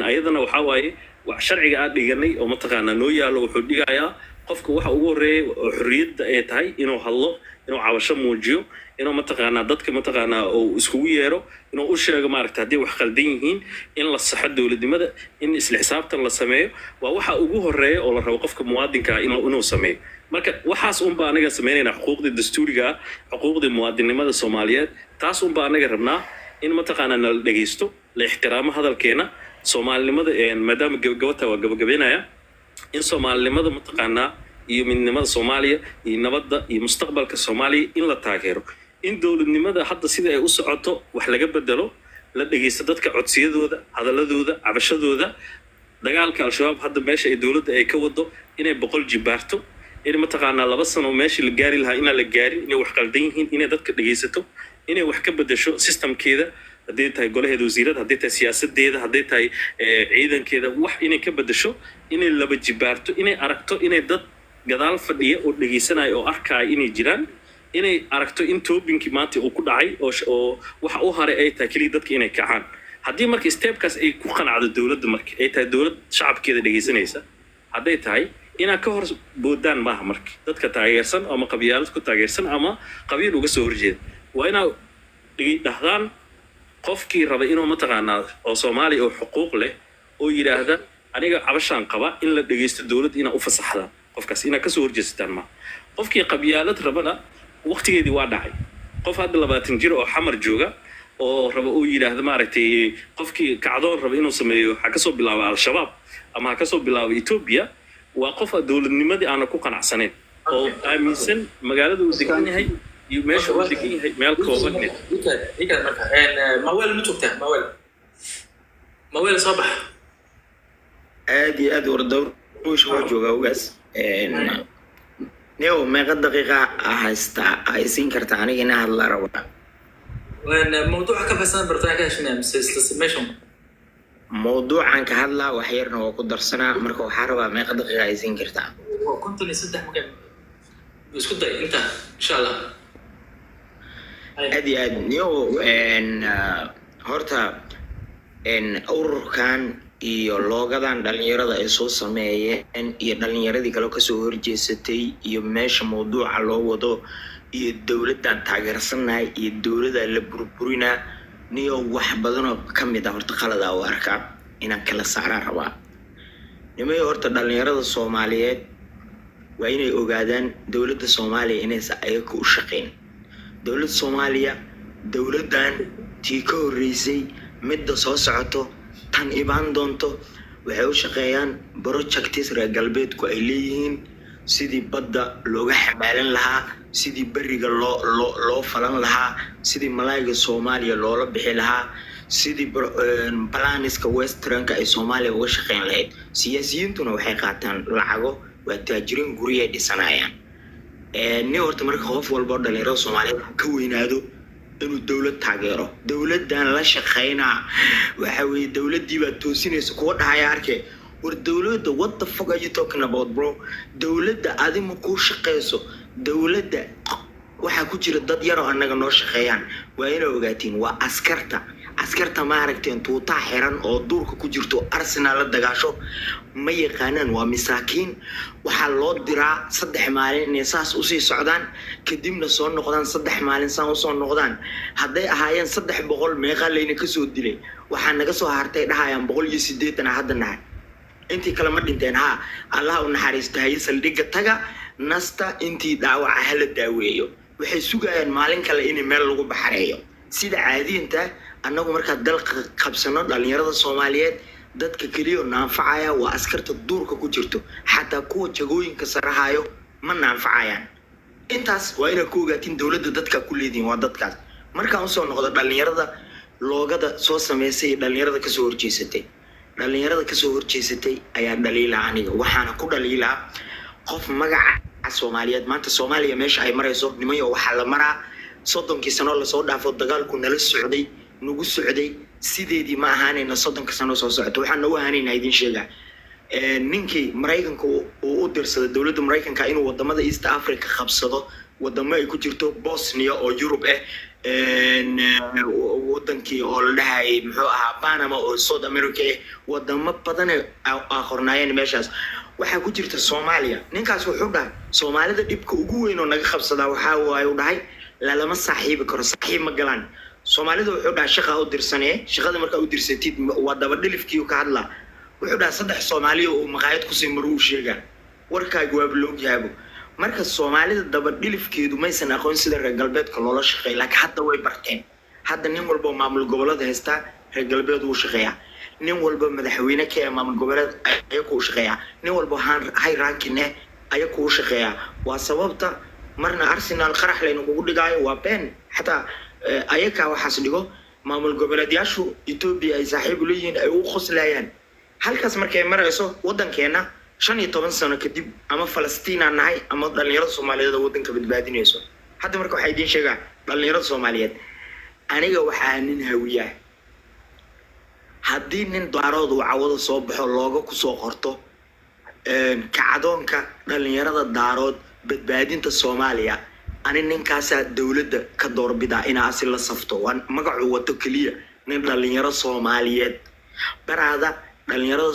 ayadana waxa waaye wax sharciga aad dhiganay oo mataqaanaa noo yaalo wuxuu dhigayaa qofka waxa ugu horeeyay xorriyadda ay tahay inuu hadlo inuu cabasho muujiyo inuu mataqaanaa dadka mataqaanaa oo iskugu yeero inuu u sheego maaragtay haddii wax qaldan yihiin in la saxo dowladnimada in isla xisaabtan la sameeyo waa waxa ugu horeeya oo la rabo qofka muwaadinka inuu sameeyo marka waxaas unbaa anaga sameynaynaa xuquuqdii dastuuriga ah xuquuqdii muwaadinimada soomaaliyeed taas unbaa anaga rabnaa in mataqaanaa nala dhegeysto la ixtiraamo hadalkeena soomaalinimada maadaama gabagabata waa gabagabeynaya in soomaalinimada mataqaanaa iyo midnimada soomaaliya iyo nabadda iyo mustaqbalka soomaaliya in la taageero in dowladnimada hadda sida ay u socoto wax laga bedelo la dhegeysto dadka codsiyadooda hadaladooda cabashadooda dagaalka al-shabaab hadda meesha ay dowladda ay ka wado inay 100 jibaarto in mataqaanaa 2 sano meeshii la gaari lahaa inaan la gaarin inay wax qaldan yihiin inay dadka dhegeysato inay wax ka bedesho systemkeeda haddii tahay golaheeda wasiirada haddii tahay siyaasadeeda haddii tahay ciidankeeda wax inay ka bedesho inay 2 jibaarto inay aragto inay dad gadaal fadhiya oo dhegeysanaya oo arkaya inay jiraan inay aragto in toobinkii maanta uu ku dhacay oo waxa u haray ay tahay kaliya dadka inay kacaan haddii marka stepkaas ay ku qanacdo dowladda marka ay tahay dowlad shacabkeeda dhegeysanaysa hadday tahay inaa ka hor boodaan maaha marka dadka taageersan ama qabyaalad ku taageersan ama qabiil uga soo horjeeda waa inaa dhahdaan qofkii raba inuu mataqaanaa oo Soomaali oo xuquuq leh oo yiraahda aniga cabashaan qaba in la dhegeysto dowladda inaa u fasaxdaan qofkaas inaa ka soo horjeestaan ma qofkii qabyaalad rabana waqtigeedii waa dhacay qof hadda 20 jir oo xamar jooga oo raba uu yiraahdo maaragtay qofkii kacdoon raba inuu sameeyo waxa ka soo bilaabo al-shabaab ama ha ka soo bilaabo Ethiopia waa qof dowladnimadii aan ku qanacsaneyn oo aaminsan magaalada uu degan yahay iyo meesha uu degan yahay meel kooban ninka marka maweel ma joogtaa maweel sabax aad iyo aad wardow oo jooga ugaas نيو ما قد دقيقة هستا هيسين كرتاني هنا هلا روا. وين موضوع كيف سنة برتاعك شنو ميشون؟ موضوع عنك هلا وحيرنا وقدر سنة مركو حربة ما قد دقيقة هيسين كرتان. كنت نصدق مكان بس كنت أنت إن شاء الله. أدي نيو إن هرتا إن أوركان iyo loogadan dhalinyarada ay soo sameeyeen iyo dhalinyaradii kale ka soo horjeesatay iyo meesha mowduuca loo wado iyo dawladdan taageersanahay iyo dawladda la burburina niyo wax badan oo kamid ah horta qalad ah oo arka inaan kala saaraan rabaa nimay horta dhalinyarada Soomaaliyeed waa inay ogaadaan dawladda Soomaaliya inay ayaga u shaqeyn dawladda Soomaaliya dawladdan tii ka horeysay midda soo socoto tan ibaan doonto waxay u shaqeeyaan projects reer galbeedku ay leeyihiin sidii badda looga xamaalan lahaa sidii bariga loo falan lahaa sidii malaayga Soomaaliya loola bixi lahaa sidii planiska westernka ay Soomaaliya uga shaqeyn lahayd siyaasiyiintuna waxay qaataan lacago waa taajiriin guriga dhisanayaan ni horta marka qof walba dhalinyaro Soomaaliyeed ka weynaado inuu dawlad taageero dawladdan la shaqeynaa waxa weey dawladdii baa toosinaysa kuwa dhahaya arkay war dawladda what the fuck are you talking about bro dawladda adigu ku shaqeyso dawladda waxa ku jira dad yar oo anaga noo shaqeeyaan waa inay ogaatiin waa askarta ma aragteen tuuta xiran oo duurka ku jirto Arsenal la dagaasho ma yaqaanaan waa masaakiin waxa loo diraa 3 maalin inay saas u sii socdaan kadibna soo noqdaan 3 maalin saan u soo noqdaan haday ahaayeen 300 meeqa leeyna ka soo dilay waxa naga soo hartay dhahayaan 180 hadda nahay intii kala ma dhinteen ha Allah u naxariistahay saldhiga taga nasta intii dhaawaca hala daaweeyo waxay sugayaan maalin kale in meel lagu baxareeyo sida caadiinta annagu marka dal qabsano dhalinyarada Soomaaliyeed dadka kaliya naanfacaya waa askarta duurka ku jirto xataa kuwa jagooyinka sarahayo ma naanfacayaan intaas waa inay ku ogaatiin dawladda dadka ku leedin waa dadkaas marka aan soo noqdo dhalinyarada loogada soo sameysay dhalinyarada ka soo horjeesatay ayaa dhaliila aniga waxaana ku dhaliila qof magaca Soomaaliyeed maanta Soomaaliya meesha ay marayso nimayo waxa la maraa 30 sano la soo dhaafo dagaalku nala socday nugu socday sideedii ma ahaanayna 30 sano soo socdo waxaan u ahaanayna idin sheega ninkii Mareykanka oo u dirsaday dawladda Mareykanka inuu wadamada East Africa qabsado wadamo ay ku jirto Bosnia oo Europe wadankii oo la dhahay muxuu ahaa Panama oo South America wadamo badan ay qornaayeen meeshaas waxaa ku jirta Soomaaliya ninkaas wuxuu dhahay Soomaalida dhibka ugu weyn oo naga qabsada waxa waaye uu dhahay lama saaxiibi karo saaxiib ma galaan Soomaalida wuxuu dhahay shaqa u dirsanee shaqada marka u dirsatid waa daba dhilifkii ka hadla wuxuu dhahay saddex Soomaaliya oo maqaayad ku sii maruu sheega warkaagu waa blog yaabo marka Soomaalida daba dhilifkeedu maysan aqoon sida reer galbeedka loola shaqeeyo laakiin hadda way barteen hadda nin walba maamul gobolada haysta reer galbeed uu shaqeeyaa nin walba madaxweyne ka ah maamul goboleed ay ku shaqeeyaa nin walba hay rankine ay ku shaqeeyaa waa sababta marna Arsenal qarax leeyno ugu dhigaayo waa been xataa ayaka waxaas dhigo maamul goboleedyashu Ethiopia ay saaxiib u leeyihiin ay u khoslayaan halkaas markay marayso wadankeena 15 sano kadib ama Falastiin aan nahay ama dhalinyarada Soomaaliyeed wadanka badbaadinayso hadda marka waxa idin sheegaa dhalinyarada Soomaaliyeed aniga waxaa nin hawiya haddii nin daarood uu cawada soo baxo looga ku soo qorto kacdoonka dhalinyarada daarood badbaadinta Soomaaliya ani ninkaasaa dawladda ka doorbida inaa asi la safto waan magacu wato kaliya nin dhalinyaro Soomaaliyeed baraada dhalinyarada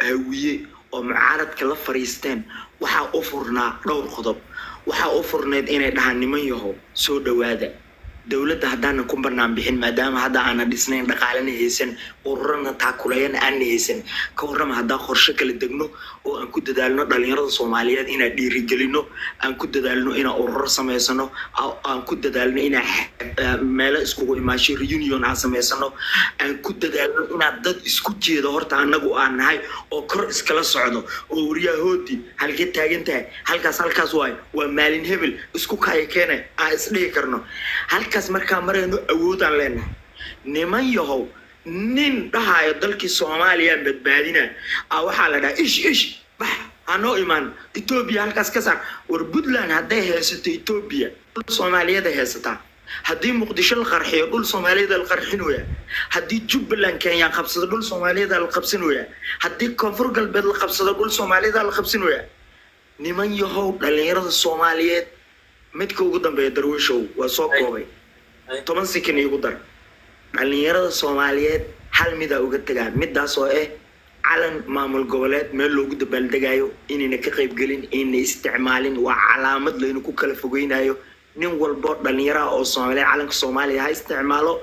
hawiye oo mucaaradka la fariisteen waxaa u furnaa dhowr qodob waxaa u furneed inay dhahaan niman yahow soo dhawaada dawladda haddaana ku banaan bixin maadaama hadda aana dhisnayn dhaqaalena haysan ururana taakulayana aan haysan ka warrama haddaa qorshe kala degno oo aan ku dadaalno dhalinyarada Soomaaliyeed inaan dhiirigelino aan ku dadaalno inaan urur sameysano aan ku dadaalno inaan meelo iskugu imaasho reunion aan sameysano aan ku dadaalno inaan dad isku jeedo horta anagu aan nahay oo kor iskala socdo oo wariyahoodii halka taagan tahay halkaas waa maalin hebel isku kaya keenay aan isdhihi karno halkaas markaa marayno awoodaan leenahay niman yahow nin dhahayo dalkii Soomaaliya badbaadina waxaa la dhahaa ish bax anoo iman Ethiopia halkaas ka saar war Puntland hadday haysato Ethiopia Soomaaliyeed haysata haddii Muqdisho la qarxiyo dhul Soomaaliyeed la qarxinooya haddii Jubbaland Kenya qabsado dhul Soomaaliyeed la qabsanooya haddii Koonfur Galbeed la qabsado dhul Soomaaliyeed la qabsanooya niman yahow dhalinyarada Soomaaliyeed midka ugu dambeeya darwiishow waa soo koobay 10 sekin igu dar dhalinyarada Soomaaliyeed hal mid uga tagaan midaas oo calan maamul goboleed meel loogu dabaaldegayo inayna ka qayb galin inay isticmaalin waa calaamad leeynu ku kala fogeynayo nin walba dhalinyaro oo Soomaaliya calanka Soomaaliya ha isticmaalo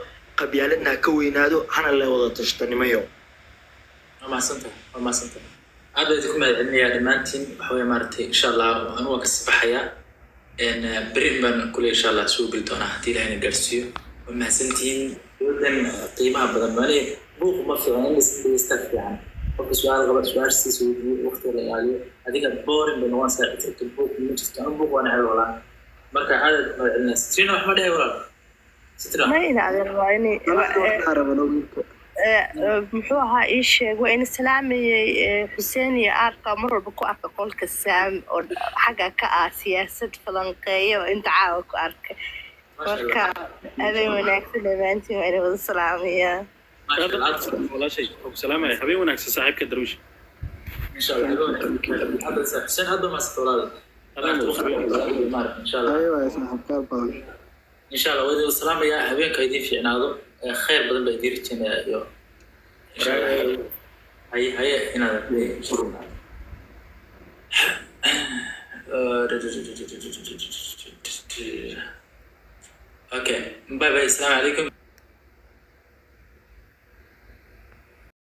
qabyaaladna ka weynaado hana la wada tashtanimayo ma santa aad bay ku mahadcelinayaa dhamaantiin waxa way maartay insha Allah anu ka sibaxaya إن بريمبان كل إن شاء الله سوق الدونا هتيلا هنا جالسيو وما سنتين ودن قيمة بدل مالي بوق ما في عين بيستفيد يعني وفي سؤال قبل سؤال سيس وقت اللي عليه هذيك بورين بنوان ساعة البوق من جستان بوق وأنا على ولا مركا هذا الناس ترينا أحمد هاي ولا سترا ما ينعذر وعيني muxuu ahaa ii sheeg waa in salaamay Xuseen iyo Arka mar walba ku arka qolka Saam oo xagga ka ah siyaasad falanqeeyo inta caawa ku arkay marka aday wanaagsan maantii waa inuu salaamaya wala shay salaamay habeen wanaagsan saaxiibka darwiish insha Allah hada Xuseen hada ma stolaada insha Allah ايوه يا صاحب قال بان ان شاء الله ودي السلام يا habeenka idin fiicnaado خير بدل بيديرتين يا إن شاء الله هي هنا شروع أوكي باي باي السلام عليكم.